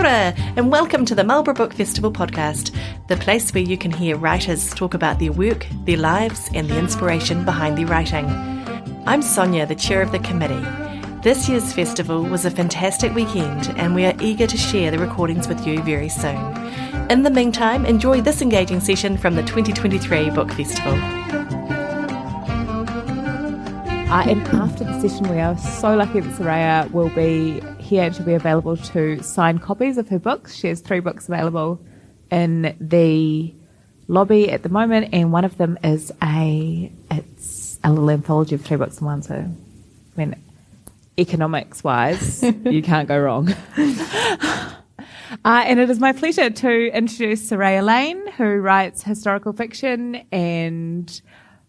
ora, and welcome to the Marlborough Book Festival podcast, the place where you can hear writers talk about their work, their lives, and the inspiration behind their writing. I'm Sonia, the chair of the committee. This year's festival was a fantastic weekend, and we are eager to share the recordings with you very soon. In the meantime, enjoy this engaging session from the 2023 Book Festival. And after the session, we are so lucky that Soraya will be here to be available to sign copies of her books. She has 3 books available in the lobby at the moment, and one of them is it's a little anthology of 3 books in one. So, I mean, economics-wise, you can't go wrong. And it is my pleasure to introduce Soraya Lane, who writes historical fiction and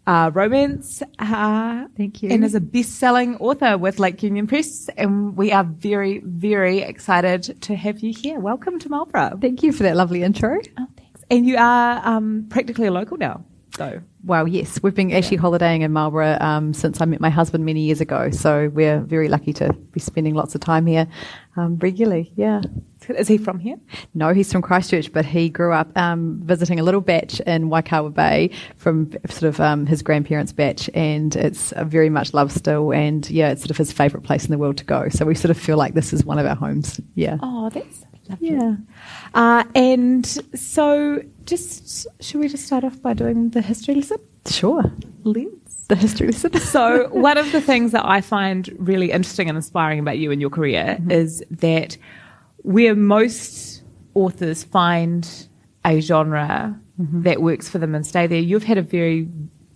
romance. Thank you. And is a best-selling author with Lake Union Press. And we are very, very excited to have you here. Welcome to Marlborough. Thank you for that lovely intro. Oh, thanks. And you are practically a local now, though. Well, yes. We've been actually holidaying in Marlborough since I met my husband many years ago. So we're very lucky to be spending lots of time here regularly. Yeah. Is he from here? No, he's from Christchurch, but he grew up visiting a little batch in Waikawa Bay from sort of his grandparents' batch, and it's very much loved still, and yeah, it's sort of his favourite place in the world to go. So we sort of feel like this is one of our homes. Yeah. Oh, that's lovely. Yeah. And so should we just start off by doing the history lesson? Sure. Let's. The history lesson. So one of the things that I find really interesting and inspiring about you and your career is that where most authors find a genre that works for them and stay there, you've had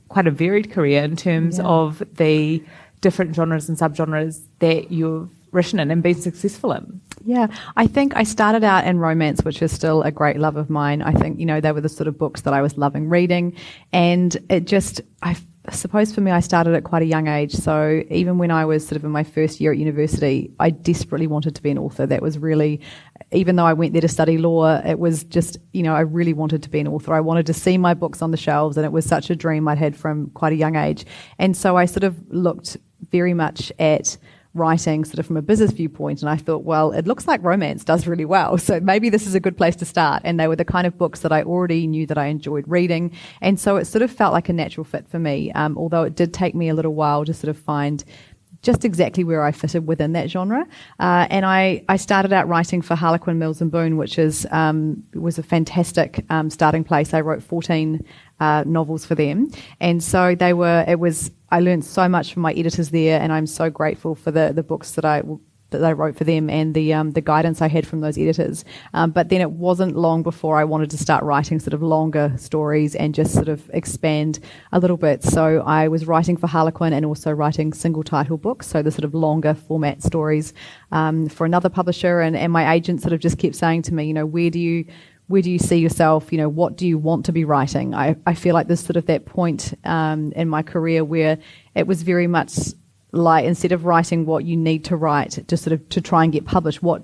quite a varied career in terms of the different genres and subgenres that you've written in and been successful in. Yeah, I think I started out in romance, which is still a great love of mine. I think, they were the sort of books that I was loving reading, and I suppose for me, I started at quite a young age. So even when I was sort of in my first year at university, I desperately wanted to be an author. That was really, even though I went there to study law, it was just, I really wanted to be an author. I wanted to see my books on the shelves, and it was such a dream I'd had from quite a young age. And so I sort of looked very much at writing sort of from a business viewpoint, and I thought, well, it looks like romance does really well, so maybe this is a good place to start. And they were the kind of books that I already knew that I enjoyed reading, and so it sort of felt like a natural fit for me, although it did take me a little while to sort of find just exactly where I fitted within that genre. And I started out writing for Harlequin, Mills and Boon, which was a fantastic starting place. I wrote 14 novels for them, and so I learned so much from my editors there, and I'm so grateful for the books that I wrote for them and the guidance I had from those editors. But then it wasn't long before I wanted to start writing sort of longer stories and just sort of expand a little bit. So I was writing for Harlequin and also writing single title books, so the sort of longer format stories for another publisher. And my agent sort of just kept saying to me, where do you see yourself? What do you want to be writing? I feel like there's sort of that point in my career where it was very much like, instead of writing what you need to write, just sort of to try and get published, what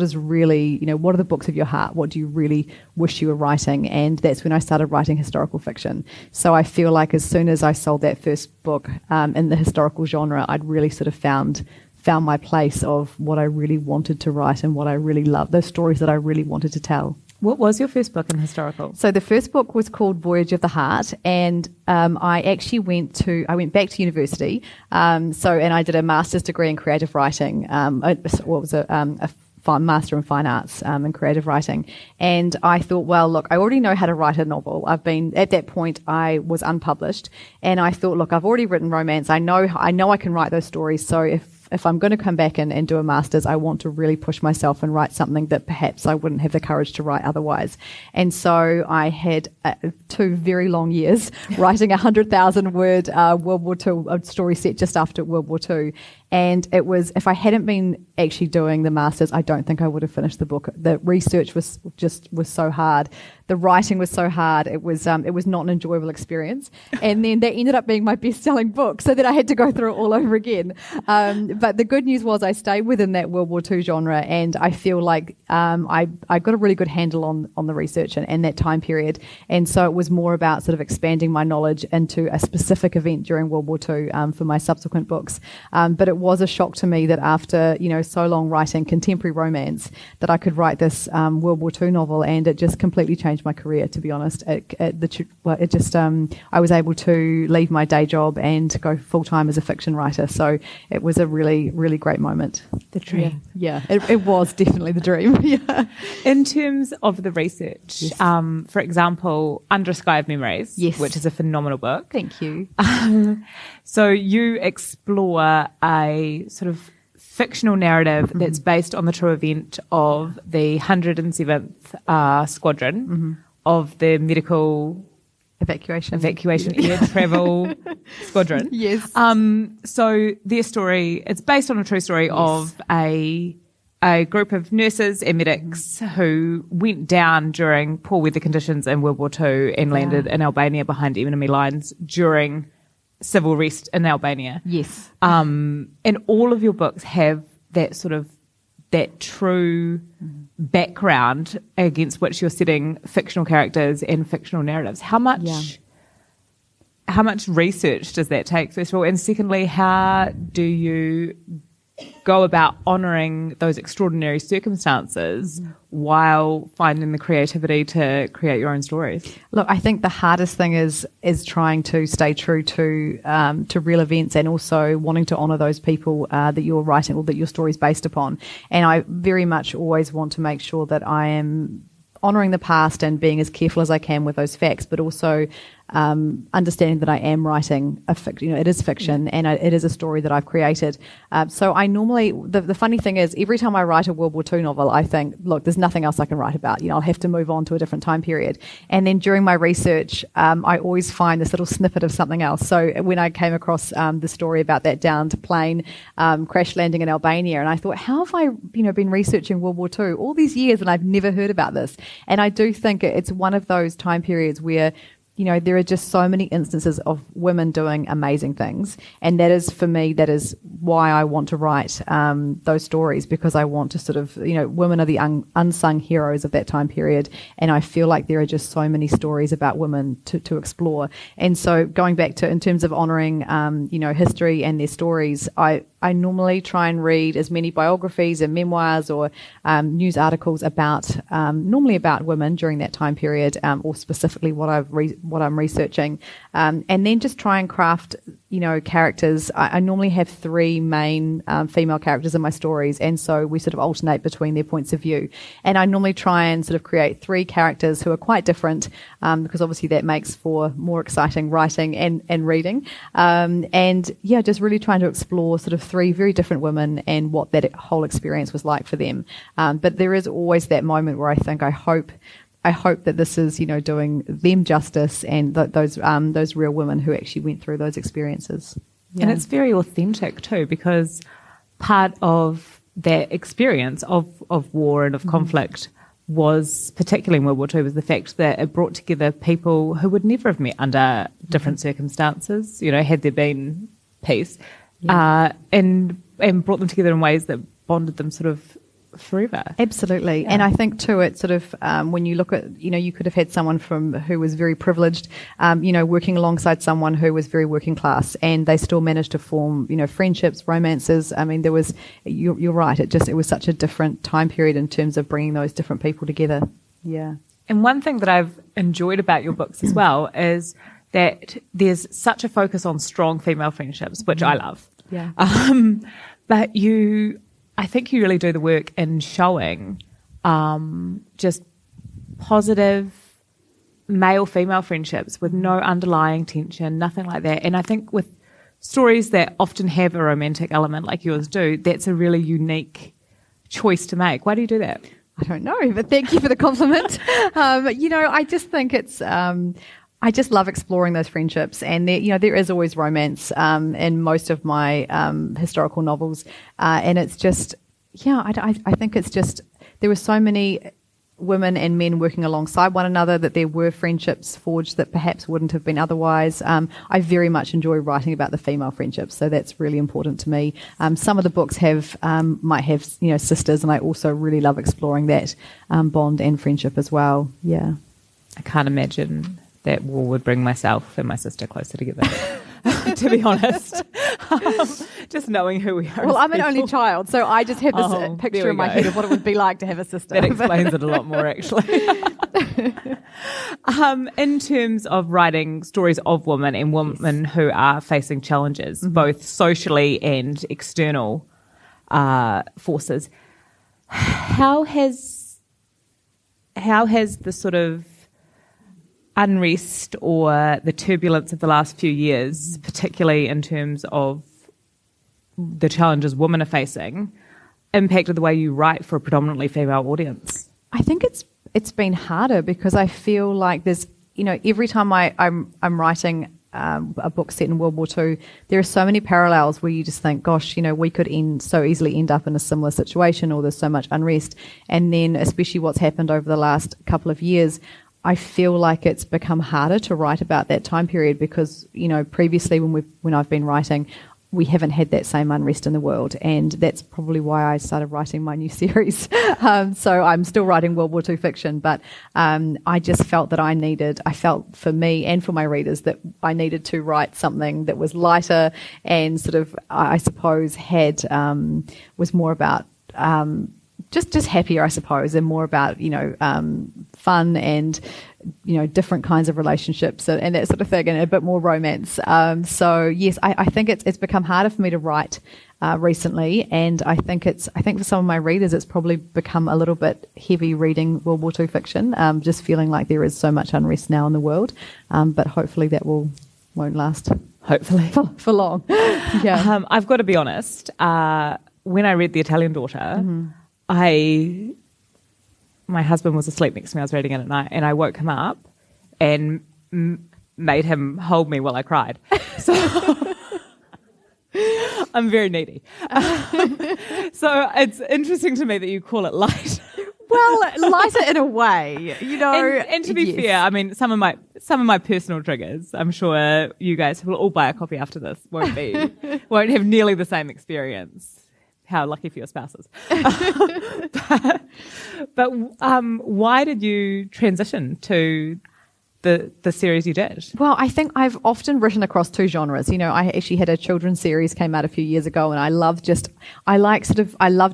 is really, what are the books of your heart? What do you really wish you were writing? And that's when I started writing historical fiction. So I feel like as soon as I sold that first book in the historical genre, I'd really sort of found my place of what I really wanted to write and what I really loved, those stories that I really wanted to tell. What was your first book in historical? So the first book was called Voyage of the Heart, and I actually went back to university. And I did a master's degree in creative writing. Master in Fine Arts in creative writing. And I thought, well, look, I already know how to write a novel. At that point, I was unpublished, and I thought, look, I've already written romance. I know I can write those stories. So if I'm going to come back and do a master's, I want to really push myself and write something that perhaps I wouldn't have the courage to write otherwise. And so I had 2 very long years writing 100,000 word World War II story set just after World War II. And it was, if I hadn't been actually doing the masters, I don't think I would have finished the book. The research was so hard. The writing was so hard. It was not an enjoyable experience. And then that ended up being my best-selling book, so that I had to go through it all over again. But the good news was I stayed within that World War II genre, and I feel like I got a really good handle on the research and that time period. And so it was more about sort of expanding my knowledge into a specific event during World War II for my subsequent books. But it was a shock to me that after, so long writing contemporary romance, that I could write this World War II novel, and it just completely changed my career, to be honest. I was able to leave my day job and go full-time as a fiction writer. So it was a really, really great moment. The dream. Yeah, it was definitely the dream. Yeah. In terms of the research, Yes. For example, Under a Sky of Memories, Yes. which is a phenomenal book. Thank you. So you explore a sort of fictional narrative that's based on the true event of the 107th Squadron of the medical Evacuation air travel squadron. Yes. So their story, it's based on a true story of a group of nurses and medics who went down during poor weather conditions in World War II and landed in Albania behind enemy lines during civil unrest in Albania. Yes. And all of your books have that sort of that true background against which you're setting fictional characters and fictional narratives. How much research does that take, first of all? And secondly, how do you go about honouring those extraordinary circumstances while finding the creativity to create your own stories? Look, I think the hardest thing is trying to stay true to real events, and also wanting to honour those people that you're writing or that your story is based upon. And I very much always want to make sure that I am honouring the past and being as careful as I can with those facts, but also understanding that I am writing a fiction. It is fiction, and it is a story that I've created. So I normally, the funny thing is, every time I write a World War II novel, I think, look, there's nothing else I can write about. I'll have to move on to a different time period. And then during my research, I always find this little snippet of something else. So when I came across the story about that downed plane crash landing in Albania, and I thought, how have I, been researching World War II all these years and I've never heard about this? And I do think it's one of those time periods where there are just so many instances of women doing amazing things. And that is, for me, that is why I want to write those stories, because I want to sort of, women are the unsung heroes of that time period. And I feel like there are just so many stories about women to explore. And so going back to, in terms of honouring, history and their stories, I normally try and read as many biographies and memoirs or news articles normally about women during that time period, or specifically what I'm researching, and then just try and craft, characters. I normally have three main female characters in my stories, and so we sort of alternate between their points of view. And I normally try and sort of create three characters who are quite different, because obviously that makes for more exciting writing and reading. Just really trying to explore sort of three very different women and what that whole experience was like for them. But there is always that moment where I think, I hope that this is, doing them justice, and those real women who actually went through those experiences. Yeah. And it's very authentic too, because part of that experience of war and of conflict was, particularly in World War II, was the fact that it brought together people who would never have met under different circumstances, had there been peace, and brought them together in ways that bonded them sort of forever. Absolutely. Yeah. And I think too, it's sort of, when you look at, you could have had someone who was very privileged, working alongside someone who was very working class, and they still managed to form, friendships, romances. I mean, you're right. It was such a different time period in terms of bringing those different people together. Yeah. And one thing that I've enjoyed about your books as well is that there's such a focus on strong female friendships, which I love. Yeah. But I think you really do the work in showing just positive male-female friendships with no underlying tension, nothing like that. And I think with stories that often have a romantic element like yours do, that's a really unique choice to make. Why do you do that? I don't know, but thank you for the compliment. I just think it's... I just love exploring those friendships, and there is always romance in most of my historical novels, and it's just, I think it's just, there were so many women and men working alongside one another, that there were friendships forged that perhaps wouldn't have been otherwise. I very much enjoy writing about the female friendships, so that's really important to me. Some of the books might have sisters, and I also really love exploring that bond and friendship as well. Yeah, I can't imagine that war would bring myself and my sister closer together. To be honest, just knowing who we are. Well, I'm an only child, so I just have this picture in my head of what it would be like to have a sister. That explains it a lot more, actually. In terms of writing stories of women and women who are facing challenges, both socially and external forces, how has the sort of unrest or the turbulence of the last few years, particularly in terms of the challenges women are facing, impacted the way you write for a predominantly female audience? I think it's been harder because I feel like there's, every time I'm writing a book set in World War II, there are so many parallels where you just think, gosh, we could so easily end up in a similar situation, or there's so much unrest. And then especially what's happened over the last couple of years, I feel like it's become harder to write about that time period because, previously when I've been writing, we haven't had that same unrest in the world, and that's probably why I started writing my new series. So I'm still writing World War II fiction, but I just felt that I felt for me and for my readers that I needed to write something that was lighter and sort of, I suppose, was more about just happier, I suppose, and more about, fun and, different kinds of relationships and that sort of thing, and a bit more romance. So yes, I think it's become harder for me to write recently, and I think for some of my readers, it's probably become a little bit heavy reading World War II fiction, just feeling like there is so much unrest now in the world. But hopefully that won't last. Hopefully for long. Yeah. I've got to be honest. When I read The Italian Daughter, my husband was asleep next to me. I was reading it at night, and I woke him up and made him hold me while I cried. So I'm very needy. So it's interesting to me that you call it light. Well, lighter in a way, And to be fair, I mean, some of my personal triggers, I'm sure you guys will all buy a copy after this, won't have nearly the same experience. How lucky for your spouses. but why did you transition to the series you did? Well, I think I've often written across two genres. I actually had a children's series came out a few years ago, and I love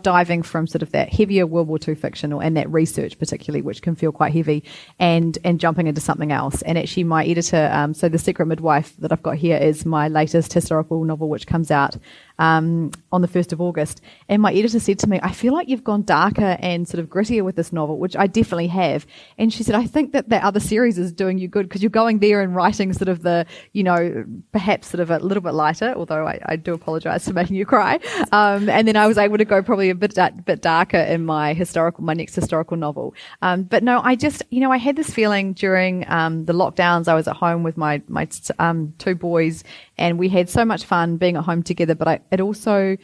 diving from sort of that heavier World War II fiction and that research particularly, which can feel quite heavy, and jumping into something else. And actually my editor, so The Secret Midwife that I've got here is my latest historical novel, which comes out on the 1st of August. And my editor said to me, I feel like you've gone darker and sort of grittier with this novel, which I definitely have. And she said, I think that other series is doing you good because you're going there and writing sort of the, perhaps sort of a little bit lighter, although I do apologise for making you cry. And then I was able to go probably a bit darker in my next historical novel. But no, I just, I had this feeling during the lockdowns. I was at home with my two boys, and we had so much fun being at home together, but it also,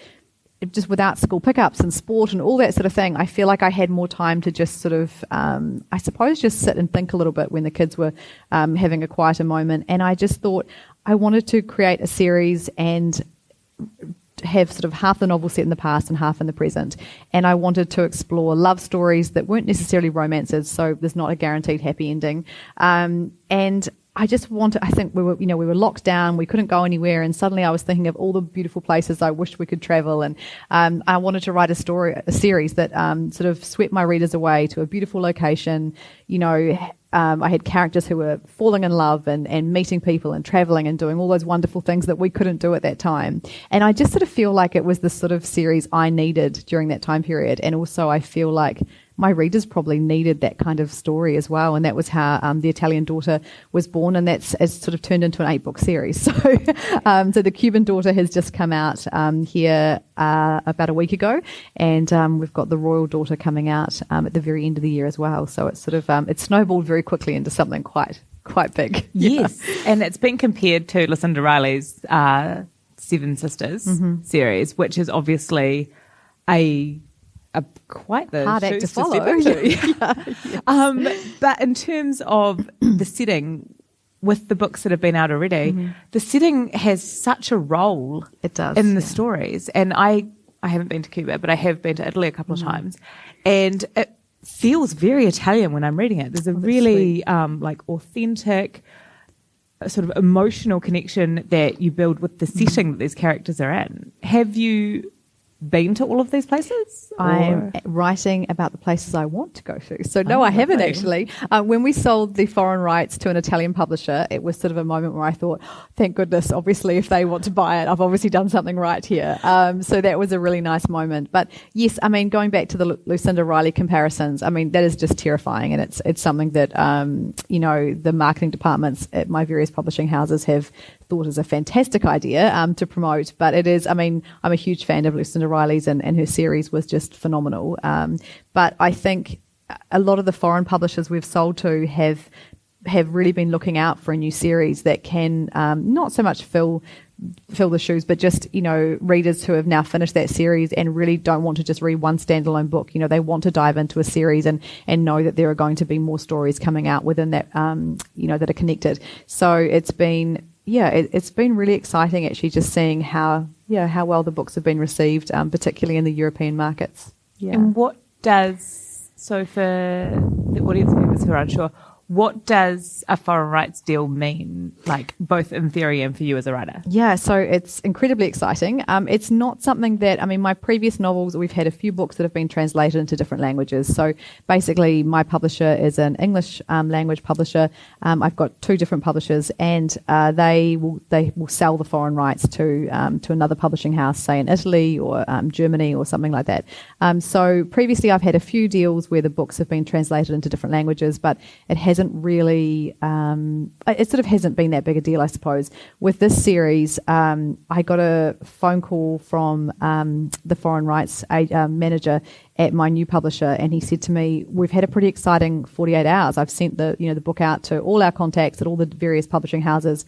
just without school pickups and sport and all that sort of thing, I feel like I had more time to just sort of, I suppose, just sit and think a little bit when the kids were having a quieter moment. And I just thought I wanted to create a series and have sort of half the novel set in the past and half in the present. And I wanted to explore love stories that weren't necessarily romances, so there's not a guaranteed happy ending. And I think we were locked down, we couldn't go anywhere, and suddenly I was thinking of all the beautiful places I wished we could travel, and I wanted to write a series that sort of swept my readers away to a beautiful location. I had characters who were falling in love and meeting people and traveling and doing all those wonderful things that we couldn't do at that time. And I just sort of feel like it was the sort of series I needed during that time period, and also I feel like my readers probably needed that kind of story as well, and that was how The Italian Daughter was born, and it's sort of turned into an 8-book series. So, so The Cuban Daughter has just come out here about a week ago, and we've got The Royal Daughter coming out at the very end of the year as well. So it's sort of it snowballed very quickly into something quite big. Yes, and it's been compared to Lucinda Riley's Seven Sisters series, which is obviously a quite the hard act shoes to follow. step into. But in terms of the setting, with the books that have been out already, the setting has such a role It does, in the stories. And I haven't been to Cuba, but I have been to Italy a couple of times. And it feels very Italian when I'm reading it. There's a really authentic sort of emotional connection that you build with the setting that these characters are in. Have you been to all of these places? I'm writing about the places I want to go to. So no, I haven't actually. When we sold the foreign rights to an Italian publisher, it was sort of a moment where I thought, thank goodness, obviously, if they want to buy it, I've obviously done something right here. So that was a really nice moment. But yes, I mean, going back to the Lucinda Riley comparisons, I mean, that is just terrifying. And it's something that, the marketing departments at my various publishing houses have thought is a fantastic idea to promote. But it is, I mean, I'm a huge fan of Lucinda Riley's and her series was just phenomenal. But I think a lot of the foreign publishers we've sold to have really been looking out for a new series that can not so much fill the shoes, but just, readers who have now finished that series and really don't want to just read one standalone book. They want to dive into a series and know that there are going to be more stories coming out within that, that are connected. So it's been really exciting actually just seeing how well the books have been received, particularly in the European markets. Yeah. And for the audience members who are unsure, what does a foreign rights deal mean, like both in theory and for you as a writer? Yeah, so it's incredibly exciting. It's not something that, my previous novels, we've had a few books that have been translated into different languages. So basically my publisher is an English language publisher. I've got two different publishers and they will sell the foreign rights to another publishing house, say in Italy or Germany or something like that. So previously I've had a few deals where the books have been translated into different languages, but it hasn't really, it sort of hasn't been that big a deal, I suppose. With this series, I got a phone call from the foreign rights manager at my new publisher, and he said to me, "We've had a pretty exciting 48 hours. I've sent the book out to all our contacts at all the various publishing houses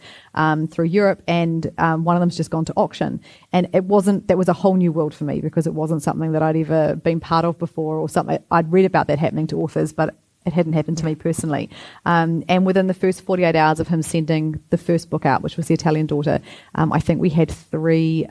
through Europe, and one of them's just gone to auction." And that was a whole new world for me because it wasn't something that I'd ever been part of before, or something I'd read about that happening to authors, but it hadn't happened to me personally. And within the first 48 hours of him sending the first book out, which was The Italian Daughter, I think we had 3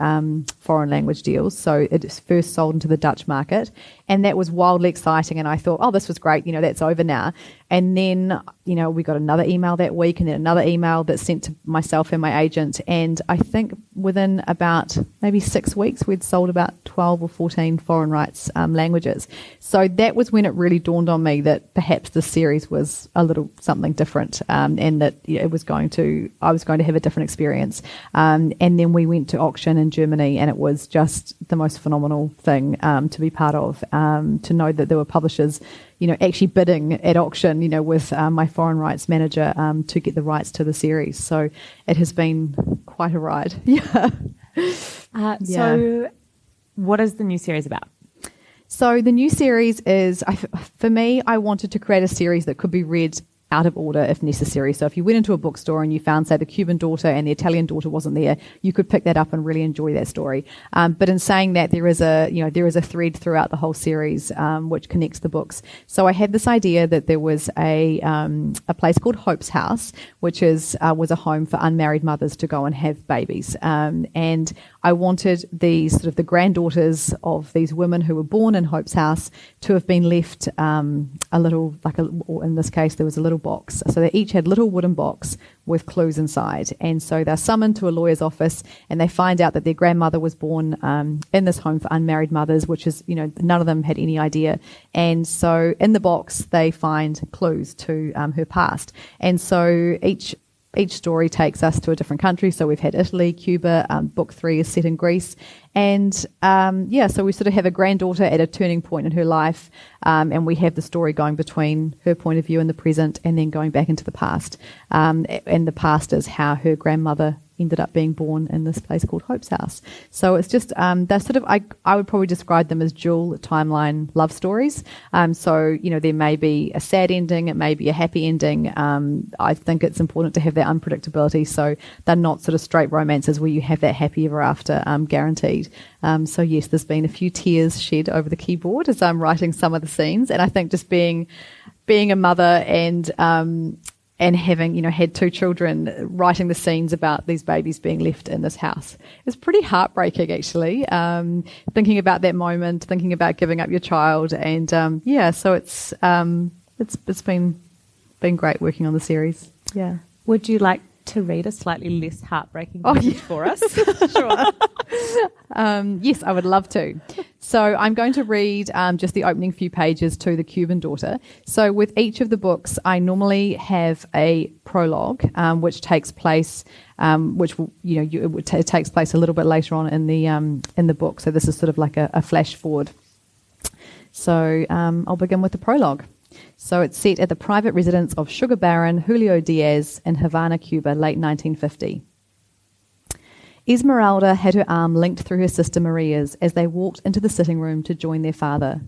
foreign language deals. So it first sold into the Dutch market. And that was wildly exciting. And I thought, oh, this was great. That's over now. And then, we got another email that week and then another email that's sent to myself and my agent. And I think within about maybe 6 weeks, we'd sold about 12 or 14 foreign rights languages. So that was when it really dawned on me that perhaps the series was a little something different and that I was going to have a different experience. And then we went to auction in Germany and it was just the most phenomenal thing to be part of, to know that there were publishers actually bidding at auction, with my foreign rights manager to get the rights to the series. So it has been quite a ride. Yeah. So what is the new series about? So the new series is, for me, I wanted to create a series that could be read out of order if necessary. So if you went into a bookstore and you found, say, the Cuban Daughter and the Italian Daughter wasn't there, you could pick that up and really enjoy that story. But in saying that, there is a thread throughout the whole series which connects the books. So I had this idea that there was a place called Hope's House, which was a home for unmarried mothers to go and have babies. And I wanted the granddaughters of these women who were born in Hope's House to have been left or in this case, there was a little box. So they each had a little wooden box with clues inside. And so they're summoned to a lawyer's office and they find out that their grandmother was born in this home for unmarried mothers, which is, none of them had any idea. And so in the box, they find clues to her past. And so each story takes us to a different country. So we've had Italy, Cuba, book 3 is set in Greece. And so we sort of have a granddaughter at a turning point in her life. And we have the story going between her point of view in the present and then going back into the past. And the past is how her grandmother ended up being born in this place called Hope's House. So it's just, they're sort of, I would probably describe them as dual timeline love stories. So, there may be a sad ending, it may be a happy ending. I think it's important to have that unpredictability. So they're not sort of straight romances where you have that happy ever after guaranteed. So yes, there's been a few tears shed over the keyboard as I'm writing some of the scenes. And I think just being a mother and having, had 2 children, writing the scenes about these babies being left in this house is pretty heartbreaking, actually. Thinking about that moment, thinking about giving up your child, and so it's been great working on the series. Yeah. Would you like to read a slightly less heartbreaking passage for us? Sure. Yes, I would love to. So I'm going to read just the opening few pages to The Cuban Daughter. So with each of the books, I normally have a prologue, which takes place, it takes place a little bit later on in the book. So this is sort of like a flash forward. So I'll begin with the prologue. So it's set at the private residence of sugar baron Julio Diaz in Havana, Cuba, late 1950. Esmeralda had her arm linked through her sister Maria's as they walked into the sitting room to join their father.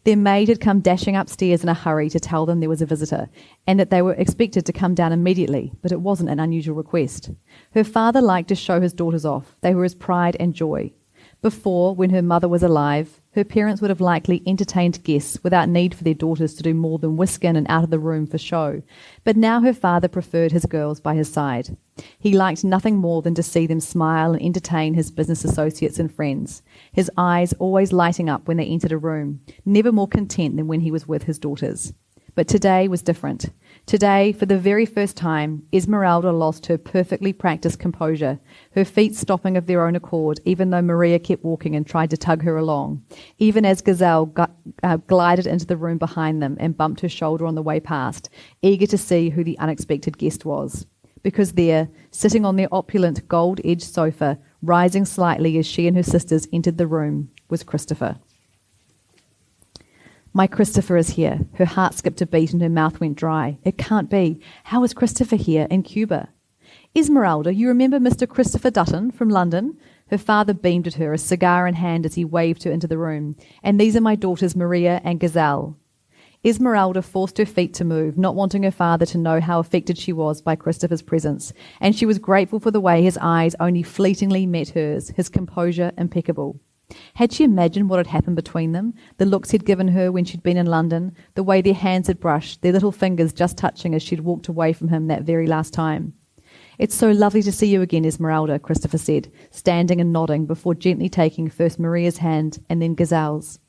Their maid had come dashing upstairs in a hurry to tell them there was a visitor and that they were expected to come down immediately, but it wasn't an unusual request. Her father liked to show his daughters off. They were his pride and joy. Before, when her mother was alive, her parents would have likely entertained guests without need for their daughters to do more than whisk in and out of the room for show. But now her father preferred his girls by his side. He liked nothing more than to see them smile and entertain his business associates and friends, his eyes always lighting up when they entered a room, never more content than when he was with his daughters. But today was different. Today, for the very first time, Esmeralda lost her perfectly practiced composure, her feet stopping of their own accord, even though Maria kept walking and tried to tug her along, even as Gazelle glided into the room behind them and bumped her shoulder on the way past, eager to see who the unexpected guest was. Because there, sitting on their opulent gold-edged sofa, rising slightly as she and her sisters entered the room, was Christopher. My Christopher is here. Her heart skipped a beat and her mouth went dry. It can't be. How is Christopher here in Cuba? Esmeralda, you remember Mr. Christopher Dutton from London? Her father beamed at her, a cigar in hand as he waved her into the room. And these are my daughters, Maria and Gazelle. Esmeralda forced her feet to move, not wanting her father to know how affected she was by Christopher's presence, and she was grateful for the way his eyes only fleetingly met hers, his composure impeccable. Had she imagined what had happened between them, the looks he'd given her when she'd been in London, the way their hands had brushed, their little fingers just touching as she'd walked away from him that very last time? It's so lovely to see you again, Esmeralda, Christopher said, standing and nodding before gently taking first Maria's hand and then Gazelle's.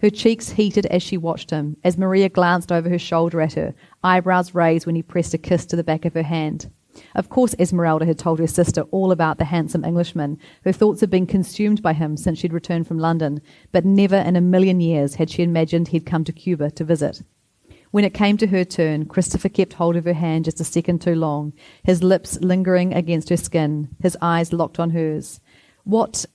Her cheeks heated as she watched him, as Maria glanced over her shoulder at her, eyebrows raised when he pressed a kiss to the back of her hand. Of course Esmeralda had told her sister all about the handsome Englishman. Her thoughts had been consumed by him since she'd returned from London, but never in a million years had she imagined he'd come to Cuba to visit. When it came to her turn, Christopher kept hold of her hand just a second too long, his lips lingering against her skin, his eyes locked on hers. What,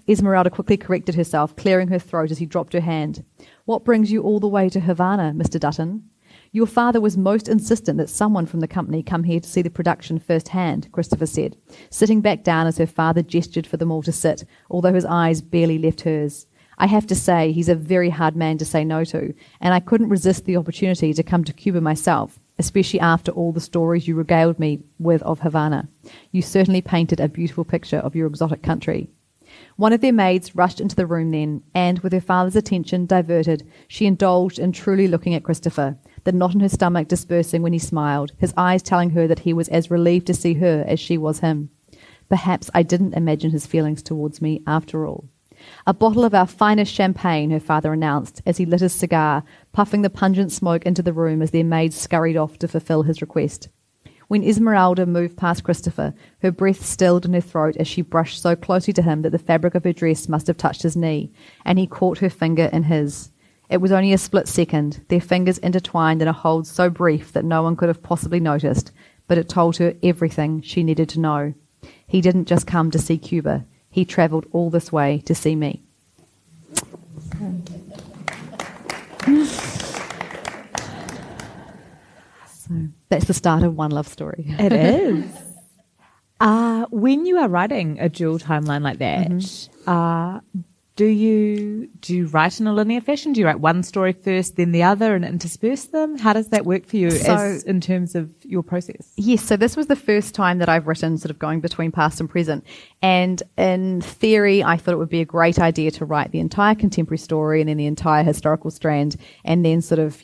Esmeralda quickly corrected herself, clearing her throat as he dropped her hand. What brings you all the way to Havana, Mr. Dutton? Your father was most insistent that someone from the company come here to see the production firsthand, Christopher said, sitting back down as her father gestured for them all to sit, although his eyes barely left hers. I have to say, he's a very hard man to say no to, and I couldn't resist the opportunity to come to Cuba myself, especially after all the stories you regaled me with of Havana. You certainly painted a beautiful picture of your exotic country. One of their maids rushed into the room then, and with her father's attention diverted, she indulged in truly looking at Christopher, the knot in her stomach dispersing when he smiled, his eyes telling her that he was as relieved to see her as she was him. Perhaps I didn't imagine his feelings towards me after all. A bottle of our finest champagne, her father announced, as he lit his cigar, puffing the pungent smoke into the room as their maids scurried off to fulfill his request. When Esmeralda moved past Christopher, her breath stilled in her throat as she brushed so closely to him that the fabric of her dress must have touched his knee, and he caught her finger in his. It was only a split second, their fingers intertwined in a hold so brief that no one could have possibly noticed, but it told her everything she needed to know. He didn't just come to see Cuba. He travelled all this way to see me. So that's the start of one love story. It is. When you are writing a dual timeline like that, do you write in a linear fashion? Do you write one story first, then the other, and intersperse them? How does that work for you in terms of your process? Yes, so this was the first time that I've written sort of going between past and present. And in theory, I thought it would be a great idea to write the entire contemporary story and then the entire historical strand and then sort of,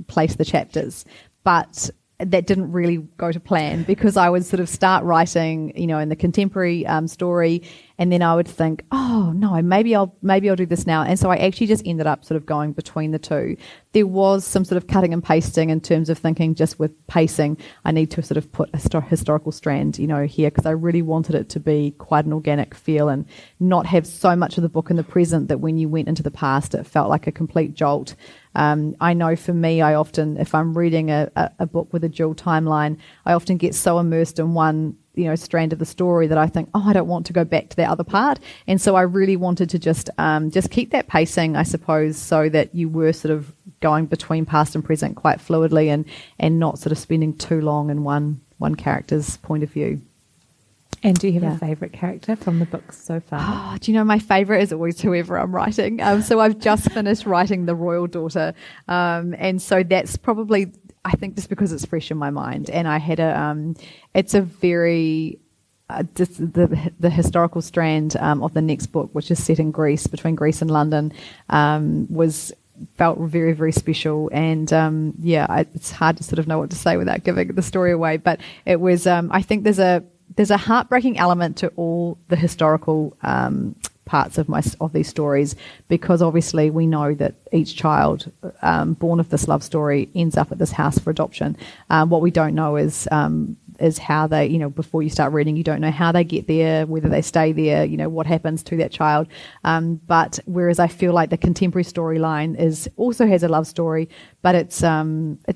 place the chapters. But that didn't really go to plan because I would sort of start writing, in the contemporary story, and then I would think, oh no, maybe I'll do this now. And so I actually just ended up sort of going between the two. There was some sort of cutting and pasting in terms of thinking just with pacing, I need to sort of put a historical strand, here, because I really wanted it to be quite an organic feel and not have so much of the book in the present that when you went into the past, it felt like a complete jolt. I know for me, I often, if I'm reading a book with a dual timeline, I often get so immersed in one, strand of the story that I think, I don't want to go back to that other part. And so I really wanted to just keep that pacing, I suppose, so that you were sort of going between past and present quite fluidly and not sort of spending too long in one character's point of view. And do you have a favourite character from the book so far? Oh, do you know, my favourite is always whoever I'm writing. So I've just finished writing the royal daughter. And so that's probably, I think, just because it's fresh in my mind. And I had it's a very, the historical strand of the next book, which is set in Greece, between Greece and London, felt very, very special. And it's hard to sort of know what to say without giving the story away. But it was, I think there's a heartbreaking element to all the historical parts of these stories, because obviously we know that each child born of this love story ends up at this house for adoption. What we don't know is how they, before you start reading, you don't know how they get there, whether they stay there, what happens to that child. But whereas I feel like the contemporary storyline also has a love story, but it's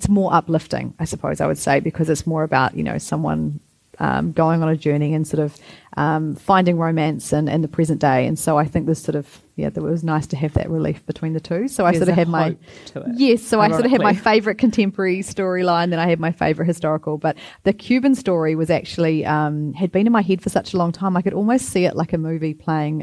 more uplifting, I suppose I would say, because it's more about, someone going on a journey and sort of finding romance in the present day. And so I think there's sort of, it was nice to have that relief between the two. So I sort of had my, so I sort of had my favourite contemporary storyline, then I had my favourite historical. But the Cuban story was actually, had been in my head for such a long time, I could almost see it like a movie playing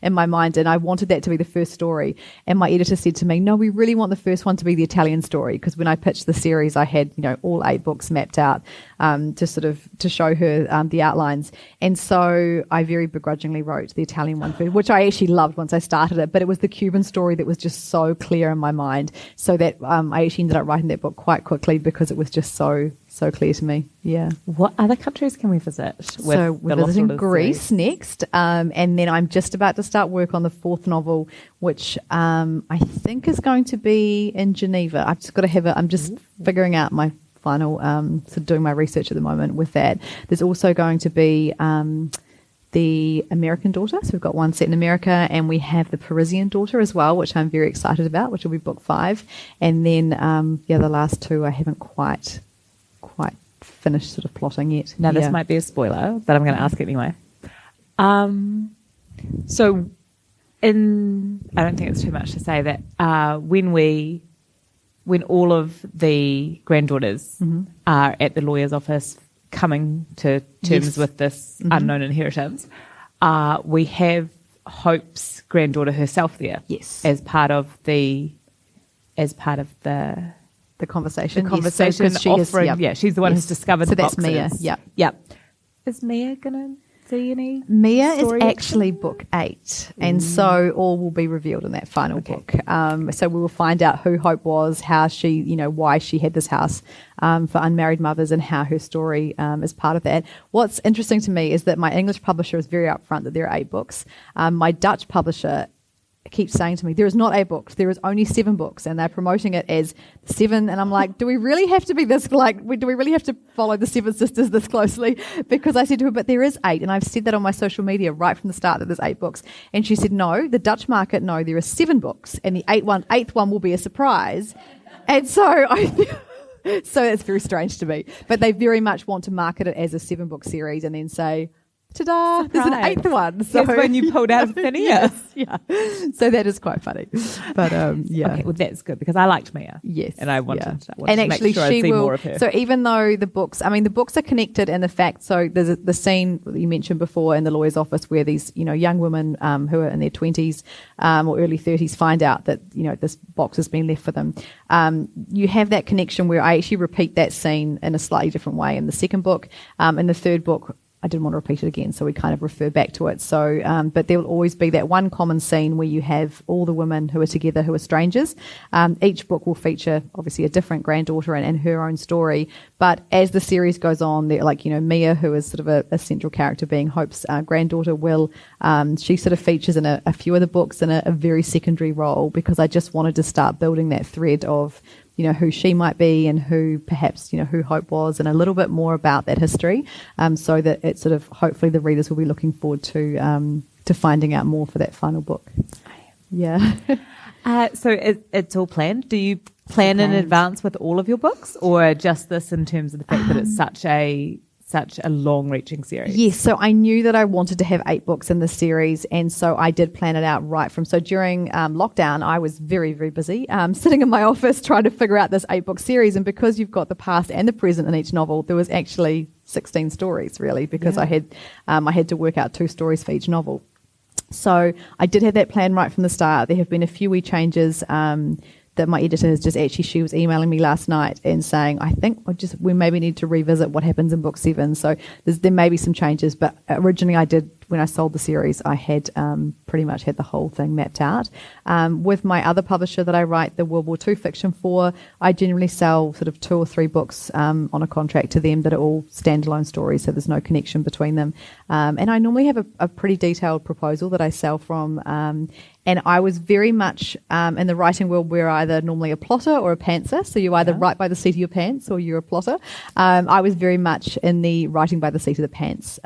in my mind. And I wanted that to be the first story. And my editor said to me, no, we really want the first one to be the Italian story. Because when I pitched the series, I had, all 8 books mapped out to show her the outlines. And so I very begrudgingly wrote the Italian one first, which I actually loved once I started it, but it was the Cuban story that was just so clear in my mind, so that I actually ended up writing that book quite quickly because it was just so clear to me. Yeah. What other countries can we visit? So we're visiting Greece next, and then I'm just about to start work on the 4th novel, which I think is going to be in Geneva. I've just got to I'm just figuring out my final, sort of doing my research at the moment with that. There's also going to be the American daughter. So we've got one set in America, and we have the Parisian daughter as well, which I'm very excited about, which will be book 5. And then, the last 2 I haven't quite finished sort of plotting yet. Now, this might be a spoiler, but I'm going to ask it anyway. So I don't think it's too much to say that when all of the granddaughters are at the lawyer's office coming to terms with this unknown inheritance, we have Hope's granddaughter herself there. Yes. As part of the conversation. The conversation, yes, so, offering, she's the one who's discovered the boxes. So that's Mia, Yep. Is Mia going to see any? Mia is actually book 8, and so all will be revealed in that final book. So we will find out who Hope was, how she, why she had this house for unmarried mothers, and how her story is part of that. What's interesting to me is that my English publisher is very upfront that there are 8 books. My Dutch publisher keeps saying to me, there is not 8 books, there is only 7 books, and they're promoting it as 7. And I'm like, do we really have to be this, do we really have to follow the 7 sisters this closely? Because I said to her, but there is 8, and I've said that on my social media right from the start that there's 8 books. And she said, no, the Dutch market, no, there are 7 books, and the 8th one will be a surprise. And so so it's very strange to me. But they very much want to market it as a 7-book series and then say, ta-da, there's an 8th one. So that's when you pulled out of thin air. Yeah. So that is quite funny. But yeah. Okay, well that's good because I liked Mia. Yes. And I wanted and to actually make sure I'd see more of her. So even though the books are connected in the fact, so there's the scene that you mentioned before in the lawyer's office where these, young women who are in their 20s or early 30s find out that, this box has been left for them. You have that connection where I actually repeat that scene in a slightly different way in the second book. In the third book, I didn't want to repeat it again, so we kind of refer back to it. So, but there will always be that one common scene where you have all the women who are together who are strangers. Each book will feature, obviously, a different granddaughter and her own story. But as the series goes on, they're like, Mia, who is sort of a central character being Hope's granddaughter, she sort of features in a few of the books in a very secondary role because I just wanted to start building that thread of who she might be and who perhaps, who Hope was and a little bit more about that history so that it sort of, hopefully the readers will be looking forward to finding out more for that final book. Yeah. So it's all planned. Do you plan in advance with all of your books or just this in terms of the fact that it's such a long-reaching series? Yes, so I knew that I wanted to have 8 books in the series, and so I did plan it out right from. So during lockdown, I was very, very busy sitting in my office trying to figure out this 8-book series, and because you've got the past and the present in each novel, there was actually 16 stories really because I had to work out 2 stories for each novel. So I did have that plan right from the start. There have been a few wee changes that my editor has just actually, she was emailing me last night and saying, I think we maybe need to revisit what happens in book 7. So there may be some changes, but originally when I sold the series, I had pretty much had the whole thing mapped out. With my other publisher that I write the World War II fiction for, I generally sell sort of 2 or 3 books on a contract to them that are all standalone stories, so there's no connection between them. And I normally have a pretty detailed proposal that I sell from. And I was very much in the writing world, we're either normally a plotter or a pantser. So you either write by the seat of your pants or you're a plotter. I was very much in the writing by the seat of the pants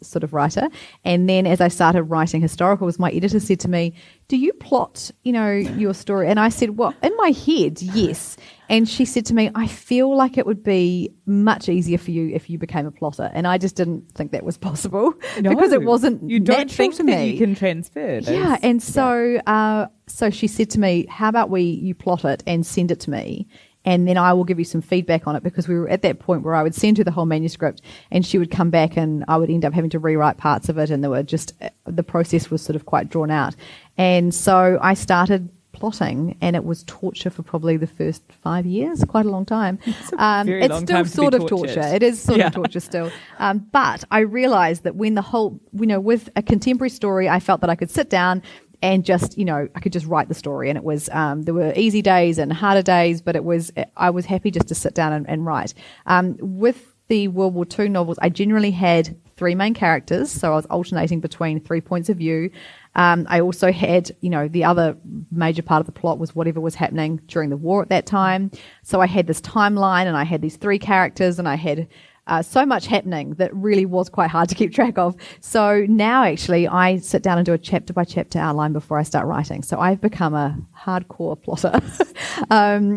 sort of writer. And then as I started writing historicals, my editor said to me, do you plot, your story? And I said, well, in my head, yes. And she said to me, I feel like it would be much easier for you if you became a plotter. And I just didn't think that was possible because it wasn't you don't natural think to me. That you can transfer those. Yeah, and so she said to me, how about you plot it and send it to me, and then I will give you some feedback on it, because we were at that point where I would send her the whole manuscript and she would come back and I would end up having to rewrite parts of it, and the process was sort of quite drawn out. And so I started plotting, and it was torture for probably the first 5 years, quite a long time. It's still sort of torture. It is sort of torture still. But I realized that when the whole, with a contemporary story, I felt that I could sit down and just, I could just write the story, and it was, there were easy days and harder days, but I was happy just to sit down and write. With the World War II novels, I generally had 3 main characters, so I was alternating between 3 points of view. I also had, the other major part of the plot was whatever was happening during the war at that time. So I had this timeline, and I had these 3 characters, and I had so much happening that really was quite hard to keep track of. So now actually I sit down and do a chapter by chapter outline before I start writing. So I've become a hardcore plotter.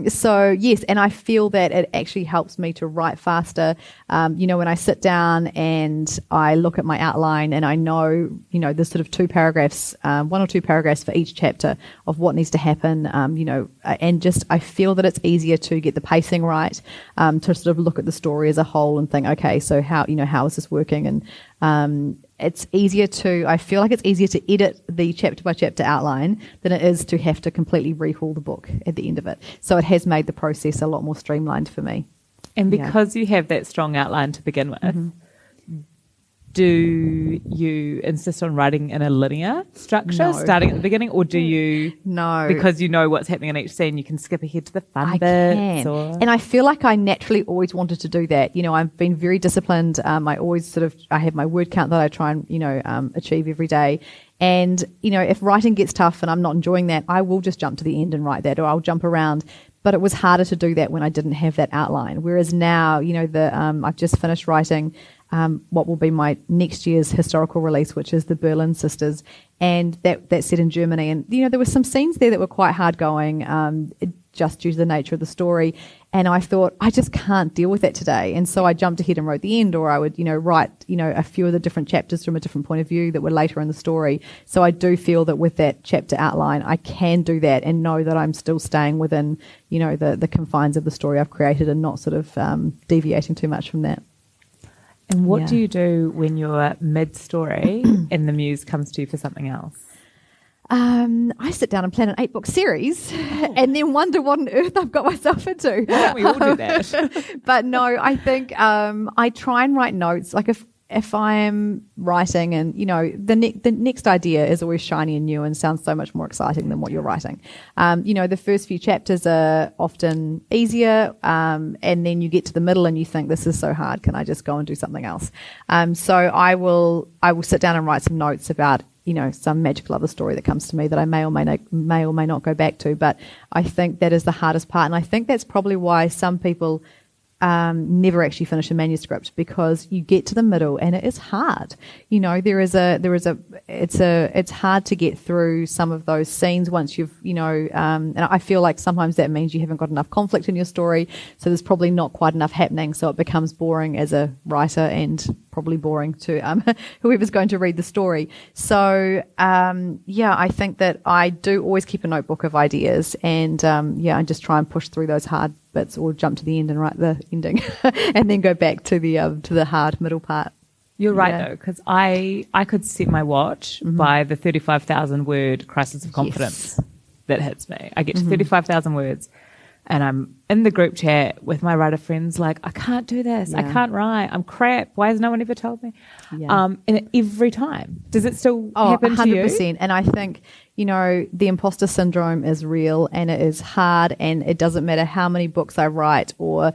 So yes, and I feel that it actually helps me to write faster. When I sit down and I look at my outline and I know, there's sort of 2 paragraphs, 1 or 2 paragraphs for each chapter of what needs to happen, and just I feel that it's easier to get the pacing right, to sort of look at the story as a whole and think, okay, so how is this working? And I feel like it's easier to edit the chapter by chapter outline than it is to have to completely rehaul the book at the end of it. So it has made the process a lot more streamlined for me. And because you have that strong outline to begin with, do you insist on writing in a linear structure, starting at the beginning, or do you? No, because you know what's happening in each scene, you can skip ahead to the fun bits. And I feel like I naturally always wanted to do that. I've been very disciplined. I have my word count that I try and achieve every day. And if writing gets tough and I'm not enjoying that, I will just jump to the end and write that, or I'll jump around. But it was harder to do that when I didn't have that outline. Whereas now, I've just finished writing what will be my next year's historical release, which is the Berlin Sisters, and that's set in Germany. And there were some scenes there that were quite hard going. just due to the nature of the story. And I thought, I just can't deal with that today. And so I jumped ahead and wrote the end, or I would, write, a few of the different chapters from a different point of view that were later in the story. So I do feel that with that chapter outline, I can do that and know that I'm still staying within, the confines of the story I've created and not sort of deviating too much from that. And what do you do when you're mid-story and the muse comes to you for something else? I sit down and plan an 8-book series and then wonder what on earth I've got myself into. Why don't we all do that? But no, I think I try and write notes. Like if I am writing and, the next idea is always shiny and new and sounds so much more exciting than what you're writing. The first few chapters are often easier and then you get to the middle and you think, this is so hard, can I just go and do something else? So I will sit down and write some notes about some magical other story that comes to me that I may or may not go back to. But I think that is the hardest part. And I think that's probably why some people never actually finish a manuscript, because you get to the middle and it is hard. It's hard to get through some of those scenes once you've, and I feel like sometimes that means you haven't got enough conflict in your story. So there's probably not quite enough happening. So it becomes boring as a writer and probably boring to whoever's going to read the story. So, I think that I do always keep a notebook of ideas and, I just try and push through those hard bits or jump to the end and write the ending and then go back to the hard middle part. You're right, though, because I could set my watch by the 35,000 word crisis of confidence that hits me. I get to 35,000 words and I'm in the group chat with my writer friends like, I can't do this. I can't write. I'm crap. Why has no one ever told me? Yeah. And every time. Does it still happen 100%. to you? And I think, the imposter syndrome is real and it is hard, and it doesn't matter how many books I write or,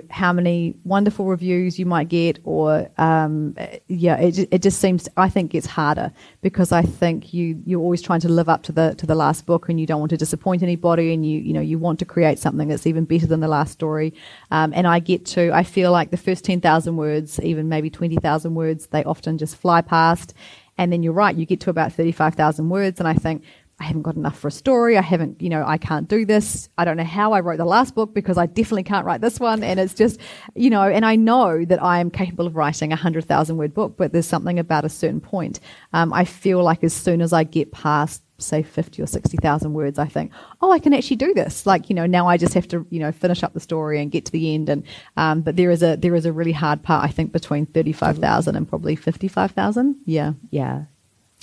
how many wonderful reviews you might get or, it just seems, I think it's harder because I think you're always trying to live up to the last book and you don't want to disappoint anybody and you want to create something that's even better than the last story. And I feel like the first 10,000 words, even maybe 20,000 words, they often just fly past. And then you're right, you get to about 35,000 words and I think, I haven't got enough for a story. I can't do this. I don't know how I wrote the last book because I definitely can't write this one. And it's just, and I know that I am capable of writing a 100,000 word book, but there's something about a certain point. I feel like as soon as I get past, say 50 or 60,000 words, I think, I can actually do this. Like, now I just have to, finish up the story and get to the end. And, but there is a really hard part, I think, between 35,000 and probably 55,000. Yeah. Yeah.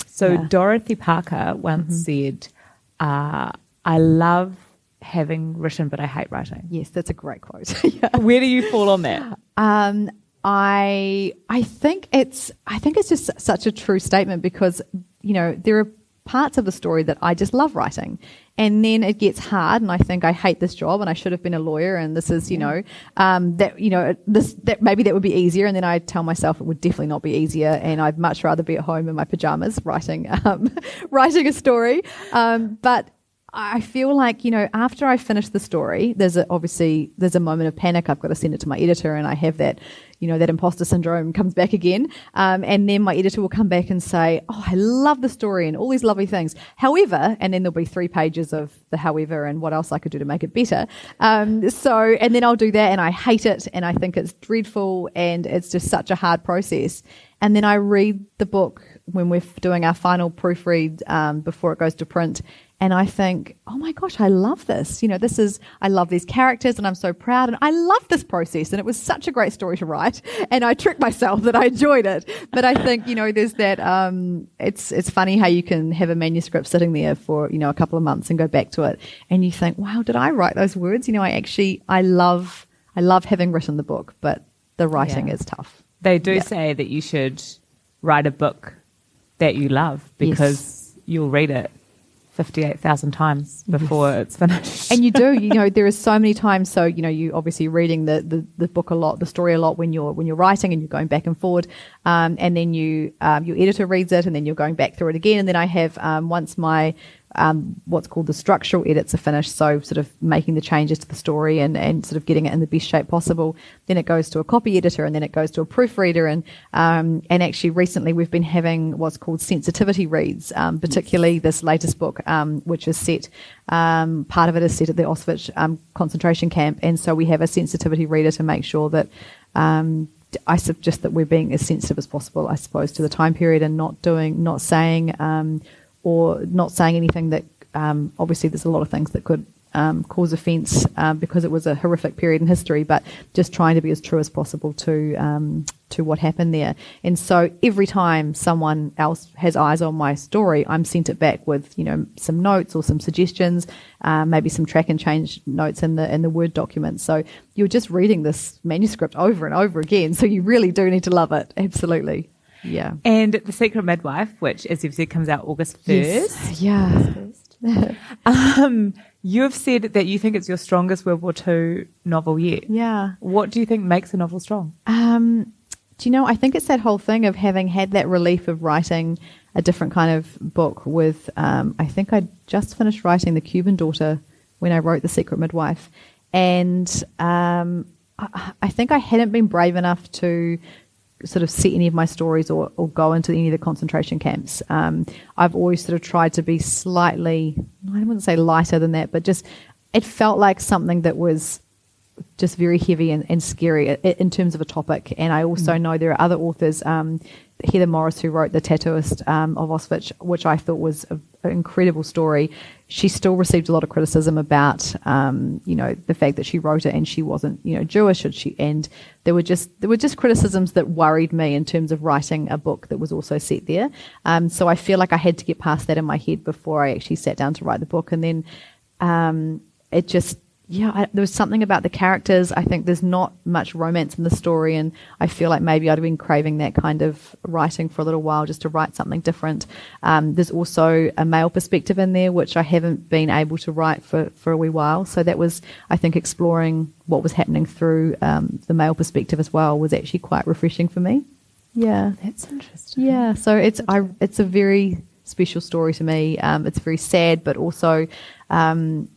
So Dorothy Parker once said, I love having written, but I hate writing. Yes, that's a great quote. Where do you fall on that? I think it's just such a true statement because, there are parts of the story that I just love writing. And then it gets hard and I think I hate this job and I should have been a lawyer and this is, that maybe that would be easier. And then I tell myself it would definitely not be easier and I'd much rather be at home in my pajamas writing a story. But I feel like, after I finish the story, there's a moment of panic. I've got to send it to my editor and I have that, that imposter syndrome comes back again. And then my editor will come back and say, I love the story and all these lovely things. However, and then there'll be 3 pages of the however and what else I could do to make it better. And then I'll do that and I hate it and I think it's dreadful and it's just such a hard process. And then I read the book when we're doing our final proofread before it goes to print. And I think, oh my gosh, I love this. I love these characters and I'm so proud and I love this process and it was such a great story to write. And I tricked myself that I enjoyed it. But I think, there's that, it's funny how you can have a manuscript sitting there for, a couple of months and go back to it. And you think, wow, did I write those words? I love having written the book, but the writing is tough. They do say that you should write a book that you love because you'll read it 58,000 times before it's finished. And you do, there are so many times. So, you obviously reading the book a lot, the story a lot when you're writing and you're going back and forward. And then your editor reads it and then you're going back through it again. And then I have, once my what's called the structural edits are finished, so sort of making the changes to the story and sort of getting it in the best shape possible. Then it goes to a copy editor, and then it goes to a proofreader, and actually recently we've been having what's called sensitivity reads, particularly this latest book, which is set, part of it is set at the Auschwitz concentration camp, and so we have a sensitivity reader to make sure that I suggest that we're being as sensitive as possible, I suppose, to the time period, and not saying anything that obviously there's a lot of things that could cause offence because it was a horrific period in history, but just trying to be as true as possible to what happened there. And so every time someone else has eyes on my story, I'm sent it back with some notes or some suggestions, maybe some track and change notes in the Word document. So you're just reading this manuscript over and over again, so you really do need to love it. Absolutely. Yeah. And The Secret Midwife, which, as you've said, comes out August 1st. Yes. Yeah. You've said that you think it's your strongest World War II novel yet. Yeah. What do you think makes a novel strong? Do you know, I think it's that whole thing of having had that relief of writing a different kind of book with, I think I just finished writing The Cuban Daughter when I wrote The Secret Midwife. And I think I hadn't been brave enough to sort of set any of my stories or go into any of the concentration camps. I've always sort of tried to be slightly, I wouldn't say lighter than that, but just it felt like something that was just very heavy and scary in terms of a topic. And I also know there are other authors, Heather Morris, who wrote The Tattooist of Auschwitz, which I thought was an incredible story. She still received a lot of criticism about, the fact that she wrote it and she wasn't, Jewish, and there were just criticisms that worried me in terms of writing a book that was also set there. So I feel like I had to get past that in my head before I actually sat down to write the book. And then it just, there was something about the characters. I think there's not much romance in the story, and I feel like maybe I'd have been craving that kind of writing for a little while, just to write something different. There's also a male perspective in there, which I haven't been able to write for a wee while. So that was, I think, exploring what was happening through the male perspective as well was actually quite refreshing for me. Yeah. That's interesting. Yeah, so it's a very special story to me. It's very sad, but also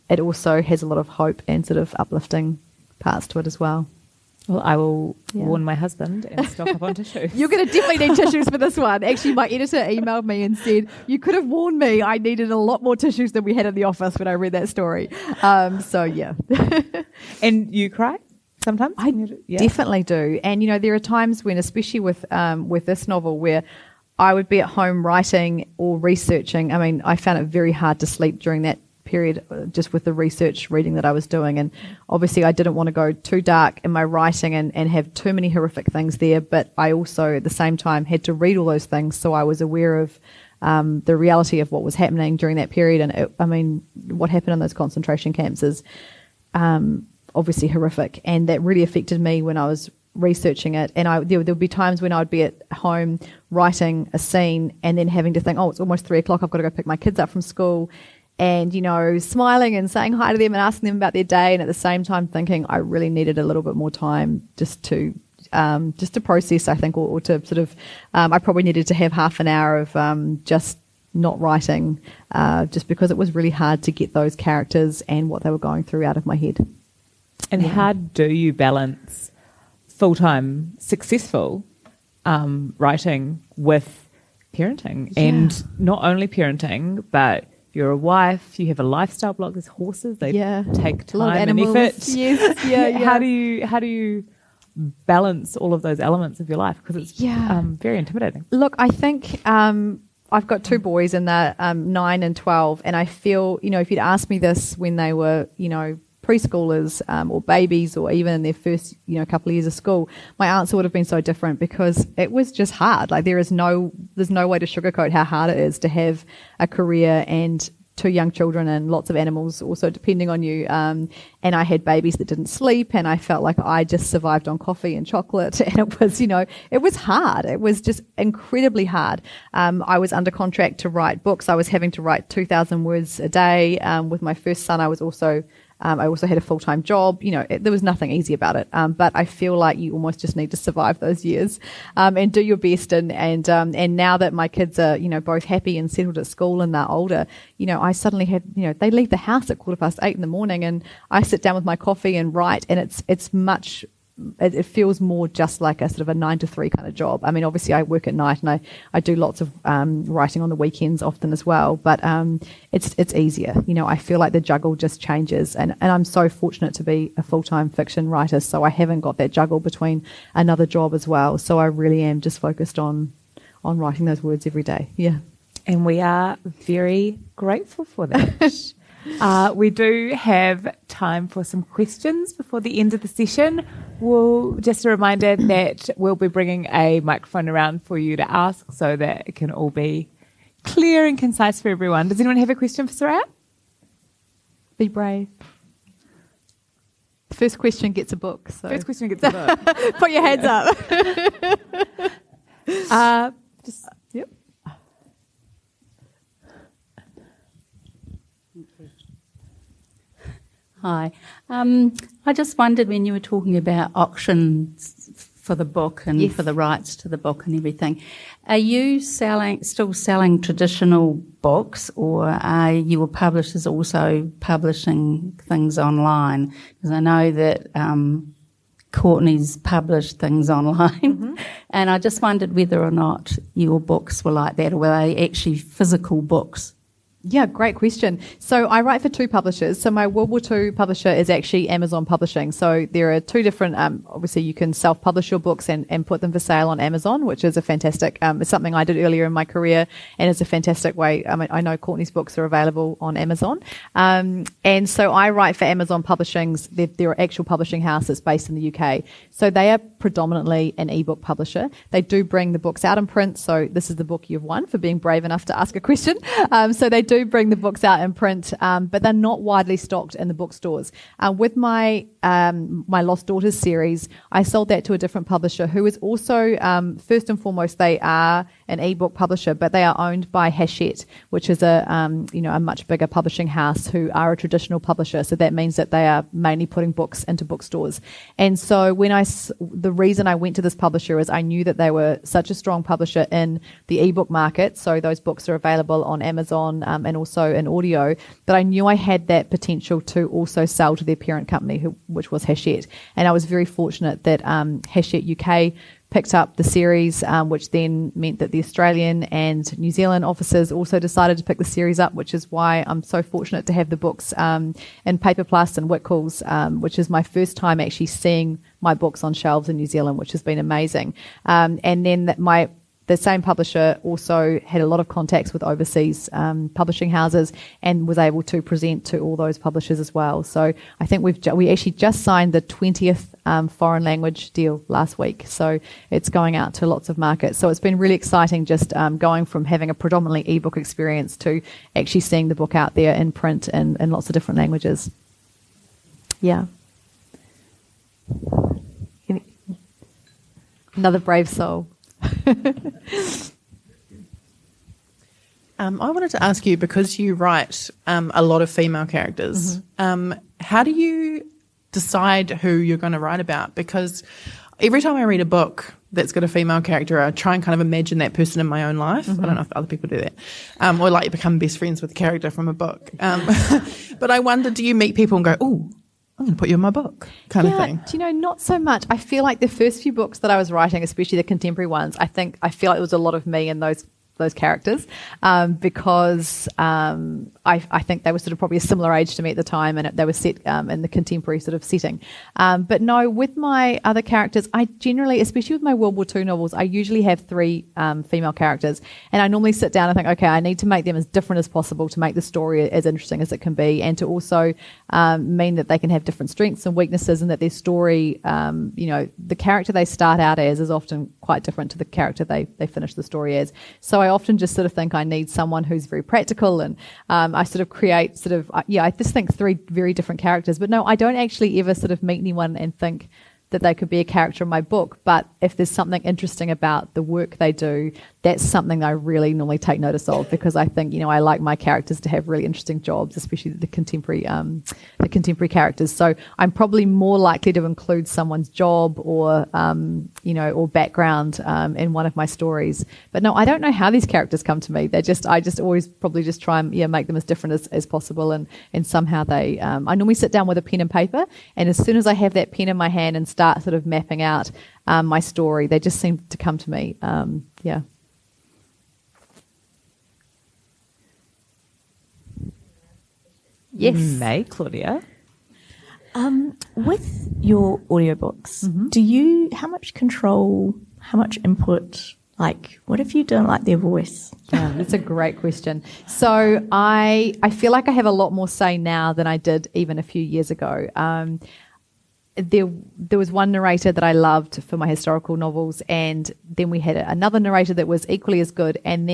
it also has a lot of hope and sort of uplifting parts to it as well. Well, I will warn my husband and stock up on tissues. You're going to definitely need tissues for this one. Actually, my editor emailed me and said, you could have warned me. I needed a lot more tissues than we had in the office when I read that story. So, yeah. And you cry sometimes? I definitely do. And, there are times when, especially with this novel, where I would be at home writing or researching. I mean, I found it very hard to sleep during that period, just with the research reading that I was doing. And obviously I didn't want to go too dark in my writing and have too many horrific things there, but I also at the same time had to read all those things, so I was aware of the reality of what was happening during that period. And what happened in those concentration camps is obviously horrific, and that really affected me when I was researching it. And there would be times when I'd be at home writing a scene and then having to think, it's almost 3:00, I've got to go pick my kids up from school, and smiling and saying hi to them and asking them about their day, and at the same time thinking I really needed a little bit more time just to process, I think, or to sort of I probably needed to have half an hour of just not writing, just because it was really hard to get those characters and what they were going through out of my head. And how do you balance full-time successful writing with parenting? And not only parenting, but you're a wife, you have a lifestyle blog, there's horses, they take time and effort. Yes, yeah. How do you balance all of those elements of your life? Because it's very intimidating. Look, I think I've got two boys, and they're 9 and 12, and I feel, if you'd asked me this when they were, preschoolers or babies, or even in their first couple of years of school, my answer would have been so different, because it was just hard. Like there's no way to sugarcoat how hard it is to have a career and 2 young children and lots of animals also depending on you, and I had babies that didn't sleep, and I felt like I just survived on coffee and chocolate, and it was it was hard. It was just incredibly hard. I was under contract to write books. I was having to write 2,000 words a day. With my first son, I was also I also had a full-time job. There was nothing easy about it. But I feel like you almost just need to survive those years and do your best. And now that my kids are, both happy and settled at school and they're older, I suddenly had, they leave the house at 8:15 in the morning, and I sit down with my coffee and write, and it feels more just like a sort of a 9 to 3 kind of job. I mean, obviously I work at night, and I do lots of writing on the weekends often as well, but it's easier. I feel like the juggle just changes, and I'm so fortunate to be a full-time fiction writer, so I haven't got that juggle between another job as well. So I really am just focused on writing those words every day. Yeah. And we are very grateful for that. We do have time for some questions before the end of the session. Just a reminder that we'll be bringing a microphone around for you to ask so that it can all be clear and concise for everyone. Does anyone have a question for Soraya? Be brave. First question gets a book. So. First question gets a book. Put your hands up. Yep. Hi. I just wondered, when you were talking about auctions for the book and yes. for the rights to the book and everything, are you still selling traditional books, or are your publishers also publishing things online? Because I know that Courtney's published things online, mm-hmm. and I just wondered whether or not your books were like that, or were they actually physical books? Yeah, great question. So I write for 2 publishers. So my World War II publisher is actually Amazon Publishing. So there are 2 different, obviously you can self-publish your books and put them for sale on Amazon, which is a fantastic, it's something I did earlier in my career, and it's a fantastic way. I mean, I know Courtney's books are available on Amazon. And so I write for Amazon Publishing's, they're actual publishing house that's based in the UK. So they are predominantly an ebook publisher. They do bring the books out in print. So this is the book you've won for being brave enough to ask a question. So they do bring the books out in print, but they're not widely stocked in the bookstores. With my Lost Daughters series, I sold that to a different publisher who is also, first and foremost, they are an ebook publisher, but they are owned by Hachette, which is a much bigger publishing house who are a traditional publisher. So that means that they are mainly putting books into bookstores. And so the reason I went to this publisher is I knew that they were such a strong publisher in the ebook market. So those books are available on Amazon and also in audio, that I knew I had that potential to also sell to their parent company, which was Hachette. And I was very fortunate that Hachette UK picked up the series, which then meant that the Australian and New Zealand offices also decided to pick the series up, which is why I'm so fortunate to have the books in Paper Plus and Whitcoulls, which is my first time actually seeing my books on shelves in New Zealand, which has been amazing. And then the same publisher also had a lot of contacts with overseas publishing houses and was able to present to all those publishers as well. So I think we actually just signed the 20th foreign language deal last week. So it's going out to lots of markets. So it's been really exciting just going from having a predominantly ebook experience to actually seeing the book out there in print in lots of different languages. Yeah. Another brave soul. I wanted to ask you, because you write a lot of female characters, how do you decide who you're going to write about? Because every time I read a book that's got a female character, I try and kind of imagine that person in my own life. I don't know if other people do that. Or like become best friends with a character from a book. But I wonder, do you meet people and go, oh, I'm going to put you in my book kind of thing? Do you know, not so much. I feel like the first few books that I was writing, especially the contemporary ones, I feel like it was a lot of me in those characters because I think they were sort of probably a similar age to me at the time, and they were set in the contemporary sort of setting. But no, with my other characters, I generally, especially with my World War II novels, I usually have 3 female characters, and I normally sit down and think, okay, I need to make them as different as possible to make the story as interesting as it can be, and to also mean that they can have different strengths and weaknesses, and that their story, the character they start out as is often quite different to the character they finish the story as. So I often just sort of think I need someone who's very practical, and I sort of create I just think 3 very different characters. But no, I don't actually ever sort of meet anyone and think that they could be a character in my book. But if there's something interesting about the work they do that's something that I really normally take notice of, because I think, I like my characters to have really interesting jobs, especially the contemporary characters. So I'm probably more likely to include someone's job or or background in one of my stories. But no, I don't know how these characters come to me. I just always probably just try and make them as different as possible, and somehow they. I normally sit down with a pen and paper, and as soon as I have that pen in my hand and start sort of mapping out my story, they just seem to come to me. Yes. May, Claudia. With your audiobooks, how much control, how much input, what if you don't like their voice? Yeah, that's a great question. So I feel like I have a lot more say now than I did even a few years ago. There was one narrator that I loved for my historical novels, and then we had another narrator that was equally as good, and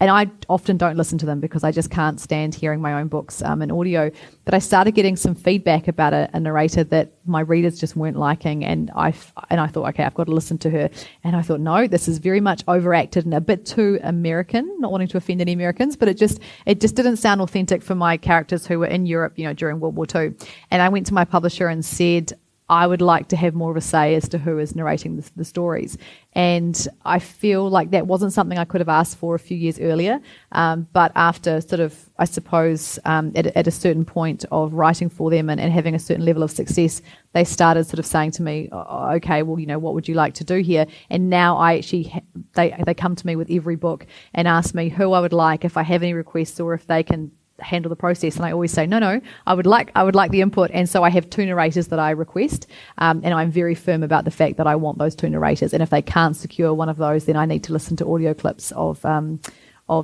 I often don't listen to them because I just can't stand hearing my own books in audio. But I started getting some feedback about a narrator that my readers just weren't liking, and I thought, okay, I've got to listen to her. And I thought, no, this is very much overacted and a bit too American. Not wanting to offend any Americans, but it just didn't sound authentic for my characters who were in Europe, during World War II. And I went to my publisher and said, I would like to have more of a say as to who is narrating the stories. And I feel like that wasn't something I could have asked for a few years earlier. But after sort of, I suppose, at a certain point of writing for them and having a certain level of success, they started sort of saying to me, okay, well, what would you like to do here? And now they come to me with every book and ask me who I would like, if I have any requests, or if they can handle the process. And I always say, no, I would like the input. And so I have 2 narrators that I request, and I'm very firm about the fact that I want those 2 narrators, and if they can't secure one of those, then I need to listen to audio clips of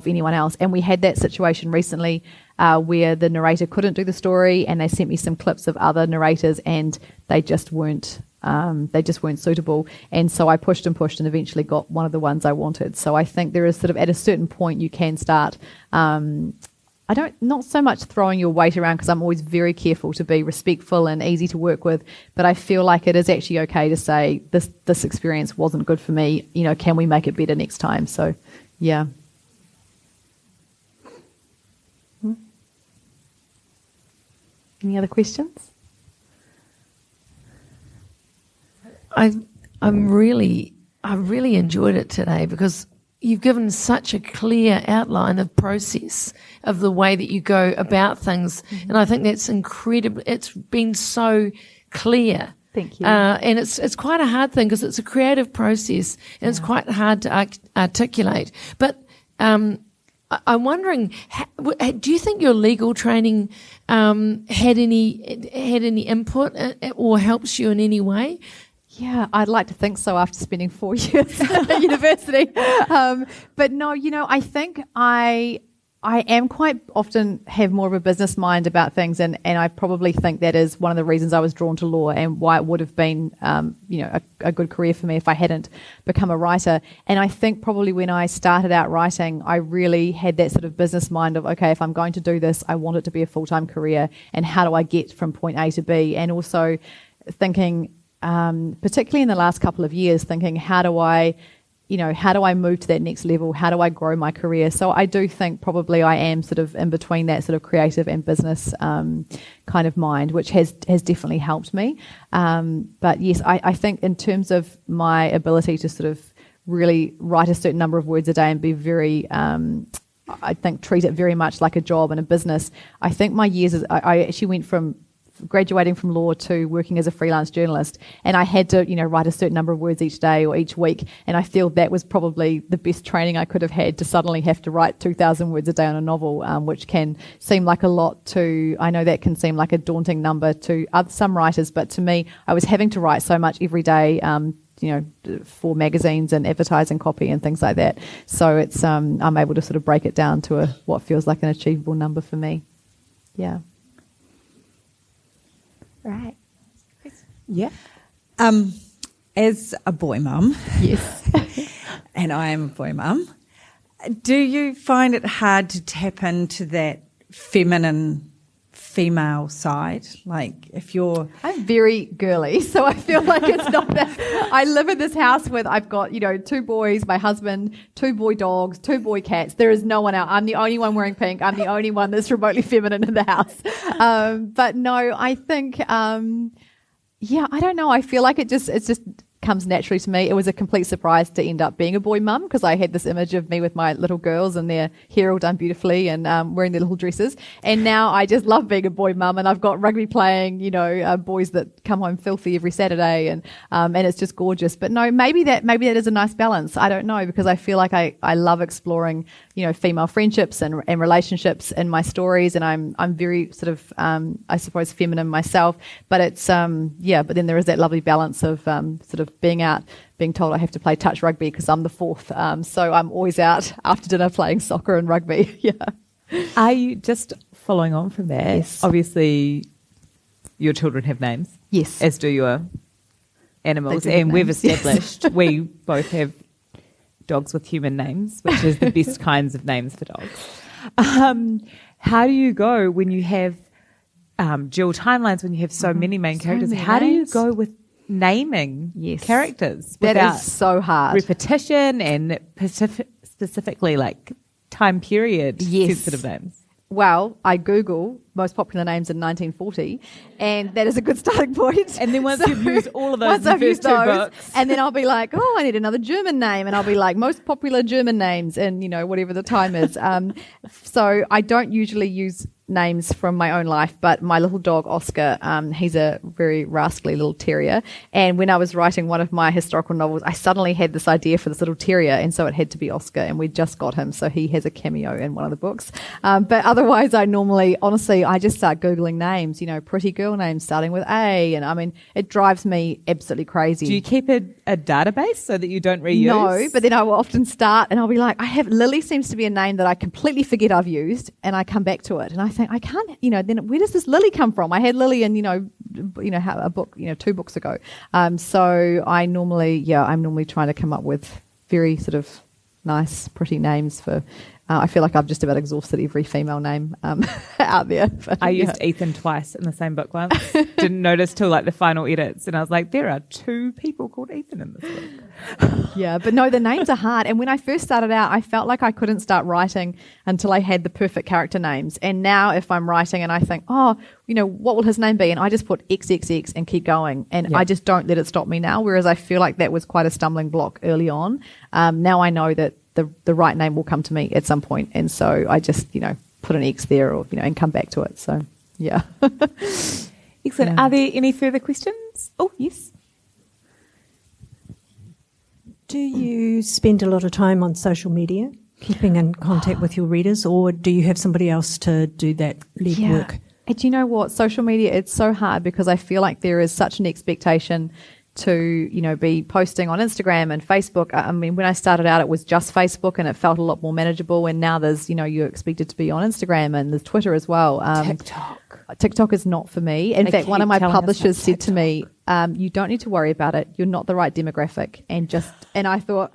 anyone else. And we had that situation recently where the narrator couldn't do the story, and they sent me some clips of other narrators, and they just weren't suitable. And so I pushed and eventually got one of the ones I wanted. So I think there is sort of, at a certain point, you can start not so much throwing your weight around, because I'm always very careful to be respectful and easy to work with, but I feel like it is actually okay to say this experience wasn't good for me, can we make it better next time? So yeah. Any other questions? I really enjoyed it today, because you've given such a clear outline of process of the way that you go about things. And I think that's incredible. It's been so clear. Thank you. And it's quite a hard thing, because it's a creative process and it's quite hard to articulate. But I'm wondering, do you think your legal training had any input or helps you in any way? Yeah, I'd like to think so after spending 4 years at university. But no, I think I am quite often have more of a business mind about things, and I probably think that is one of the reasons I was drawn to law, and why it would have been, a good career for me if I hadn't become a writer. And I think probably when I started out writing, I really had that sort of business mind of, okay, if I'm going to do this, I want it to be a full-time career, and how do I get from point A to B? And also thinking, particularly in the last couple of years, thinking, how do I move to that next level? How do I grow my career? So I do think probably I am sort of in between that sort of creative and business kind of mind, which has definitely helped me. But yes, I think in terms of my ability to sort of really write a certain number of words a day and be very, I think, treat it very much like a job and a business. I think my years, I actually went from graduating from law to working as a freelance journalist, and I had to write a certain number of words each day or each week, and I feel that was probably the best training I could have had, to suddenly have to write 2,000 words a day on a novel, which can seem like a lot to, I know that can seem like a daunting number to some writers, but to me, I was having to write so much every day, for magazines and advertising copy and things like that. So it's I'm able to sort of break it down to what feels like an achievable number for me. Yeah. Right. Yeah. As a boy mum, Yes. and I am a boy mum, do you find it hard to tap into that feminine female side? Like if you're... I'm very girly, so I feel like it's not that. I live in this house with, I've got, 2 boys, my husband, 2 boy dogs, 2 boy cats. There is no one out. I'm the only one wearing pink. I'm the only one that's remotely feminine in the house. But no, I think, I don't know. I feel like it just comes naturally to me. It was a complete surprise to end up being a boy mum, because I had this image of me with my little girls and their hair all done beautifully and wearing their little dresses. And now I just love being a boy mum, and I've got rugby playing, boys that come home filthy every Saturday, and it's just gorgeous. But no, maybe that is a nice balance. I don't know, because I feel like I love exploring, female friendships and relationships in my stories, and I'm very sort of I suppose feminine myself. But it's but then there is that lovely balance of sort of being out, being told I have to play touch rugby because I'm the fourth. So I'm always out after dinner playing soccer and rugby. Yeah. Are you, just following on from that? Yes. Obviously, your children have names. Yes. As do your animals. They do have And we've names. established we both have dogs with human names, which is the best kinds of names for dogs. How do you go when you have dual timelines, when you have so many main characters? many How do you names. go with naming Yes. characters That without is so hard. repetition and specifically like time period Yes. sensitive names? Well, I Google most popular names in 1940, and that is a good starting point. And then once you've used all of those Once in the I've first used two those, books. and then I'll be like, I need another German name, and I'll be like, most popular German names, and whatever the time is. So I don't usually use names from my own life, but my little dog Oscar, he's a very rascally little terrier, and when I was writing one of my historical novels, I suddenly had this idea for this little terrier, and so it had to be Oscar, and we just got him, so he has a cameo in one of the books. But otherwise, honestly, I just start Googling names, pretty girl names starting with A, and I mean, it drives me absolutely crazy. Do you keep a database so that you don't reuse? No, but then I will often start and I'll be like, Lily seems to be a name that I completely forget I've used, and I come back to it and I think I can't, then where does this Lily come from? I had Lily in, a book, 2 books ago. So I'm normally trying to come up with very sort of nice, pretty names for, I feel like I've just about exhausted every female name out there. But, I used Ethan twice in the same book once. Didn't notice till like the final edits, and I was like, there are 2 people called Ethan in this book. Yeah, but no, the names are hard. And when I first started out, I felt like I couldn't start writing until I had the perfect character names. And now if I'm writing and I think, what will his name be? And I just put XXX and keep going. And I just don't let it stop me now. Whereas I feel like that was quite a stumbling block early on. Now I know that the right name will come to me at some point. And so I just, put an X there or, and come back to it. So, yeah. Excellent. Yeah. Are there any further questions? Oh, yes. Do you spend a lot of time on social media, keeping in contact with your readers, or do you have somebody else to do that lead work? And do you know what? Social media, it's so hard because I feel like there is such an expectation to, be posting on Instagram and Facebook. I mean, when I started out, it was just Facebook and it felt a lot more manageable. And now there's, you're expected to be on Instagram and there's Twitter as well. TikTok is not for me. In fact, one of my publishers said to me, you don't need to worry about it. You're not the right demographic. And I thought,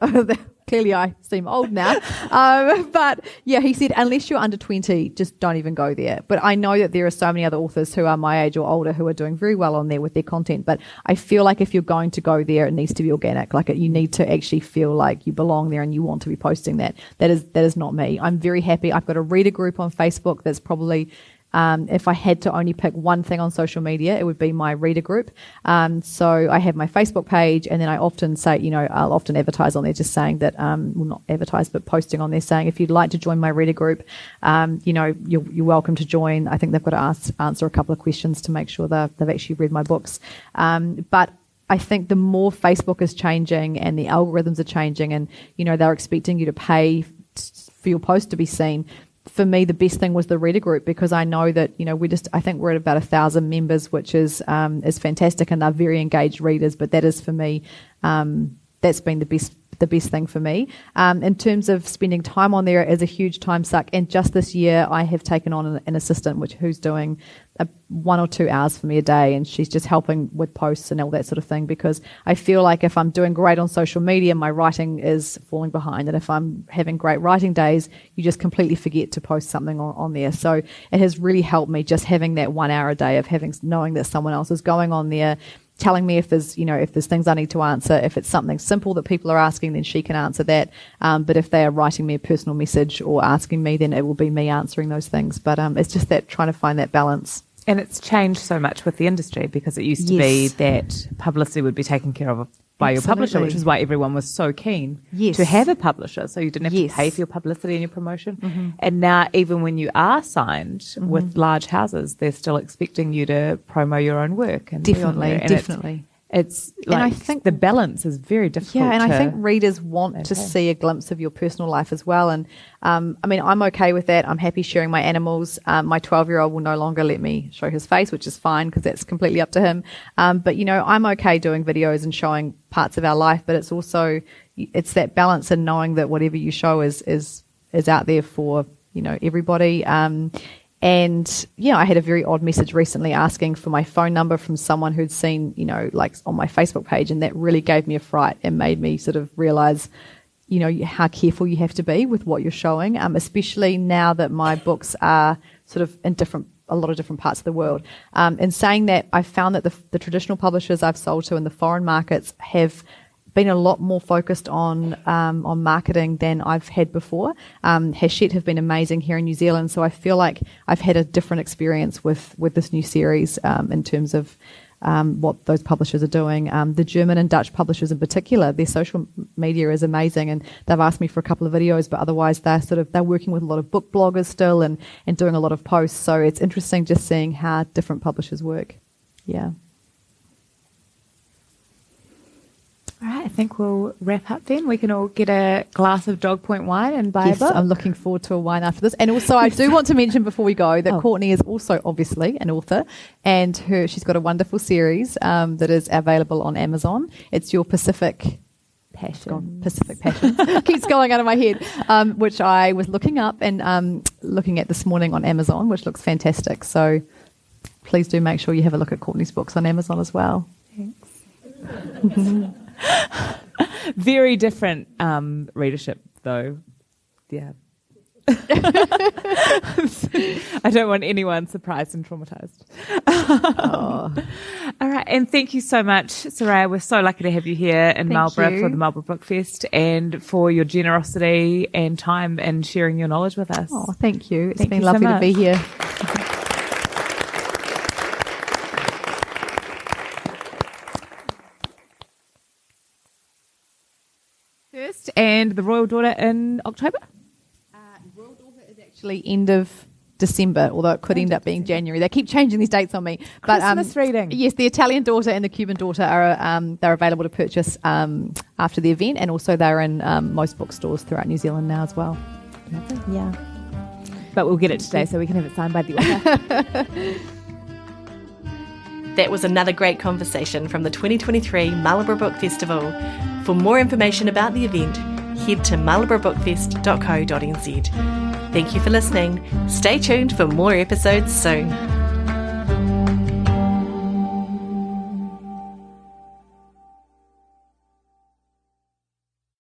clearly I seem old now. But yeah, he said, unless you're under 20, just don't even go there. But I know that there are so many other authors who are my age or older who are doing very well on there with their content. But I feel like if you're going to go there, it needs to be organic. You need to actually feel like you belong there and you want to be posting that. That is not me. I'm very happy. I've got a reader group on Facebook that's probably, if I had to only pick one thing on social media, it would be my reader group. So I have my Facebook page, and then I often say, I'll often advertise on there just saying that, not advertise, but posting on there saying, if you'd like to join my reader group, you're welcome to join. I think they've got to answer a couple of questions to make sure they've actually read my books. But I think the more Facebook is changing and the algorithms are changing and, they're expecting you to pay for your post to be seen. For me, the best thing was the reader group because I know that, I think we're at about 1,000 members, which is fantastic, and they're very engaged readers. But that is for me, that's been the the best thing for me. In terms of spending time on there, it is a huge time suck. And just this year, I have taken on an assistant who's doing 1 or 2 hours for me a day, and she's just helping with posts and all that sort of thing, because I feel like if I'm doing great on social media, my writing is falling behind, and if I'm having great writing days, you just completely forget to post something on there. So it has really helped me just having that 1 hour a day of knowing that someone else is going on there, telling me if there's things I need to answer. If it's something simple that people are asking, then she can answer that. But if they are writing me a personal message or asking me, then it will be me answering those things. But it's just that trying to find that balance. And it's changed so much with the industry, because it used to be that publicity would be taken care of by your publisher, which is why everyone was so keen to have a publisher, so you didn't have to pay for your publicity and your promotion. And now, even when you are signed with large houses, they're still expecting you to promo your own work. And Definitely. It's like, and I think the balance is very difficult. Yeah, and I think readers want to see a glimpse of your personal life as well. And I mean, I'm okay with that. I'm happy sharing my animals. My 12-year-old will no longer let me show his face, which is fine, because that's completely up to him. But I'm okay doing videos and showing parts of our life. But it's also that balance in knowing that whatever you show is out there for everybody. And I had a very odd message recently asking for my phone number from someone who'd seen, like on my Facebook page, and that really gave me a fright and made me sort of realize, how careful you have to be with what you're showing, especially now that my books are sort of in a lot of different parts of the world. In saying that, I found that the traditional publishers I've sold to in the foreign markets have been a lot more focused on marketing than I've had before. Hachette have been amazing here in New Zealand, so I feel like I've had a different experience with this new series in terms of what those publishers are doing. The German and Dutch publishers in particular, their social media is amazing, and they've asked me for a couple of videos, but otherwise they're working with a lot of book bloggers still and doing a lot of posts. So it's interesting just seeing how different publishers work. Yeah. All right, I think we'll wrap up then. We can all get a glass of Dog Point wine and buy a book. I'm looking forward to a wine after this. And also, I do want to mention before we go that Courtney is also obviously an author, and she's got a wonderful series that is available on Amazon. It's Your Pacific Passion. Keeps going out of my head, which I was looking up and looking at this morning on Amazon, which looks fantastic. So please do make sure you have a look at Courtney's books on Amazon as well. Thanks. Very different readership, though. Yeah. I don't want anyone surprised and traumatized. All right, and thank you so much, Soraya. We're so lucky to have you here in Marlborough for the Marlborough Book Fest, and for your generosity and time and sharing your knowledge with us. Oh, thank you. It's been lovely to be here. And the Royal Daughter in October? Royal Daughter is actually end of December, although it could end up being January. They keep changing these dates on me. Christmas reading. Yes, the Italian Daughter and the Cuban Daughter are they're available to purchase after the event, and also they're in most bookstores throughout New Zealand now as well. Yeah. But we'll get it today so we can have it signed by the author. That was another great conversation from the 2023 Marlborough Book Festival. For more information about the event, head to marlboroughbookfest.co.nz. Thank you for listening. Stay tuned for more episodes soon.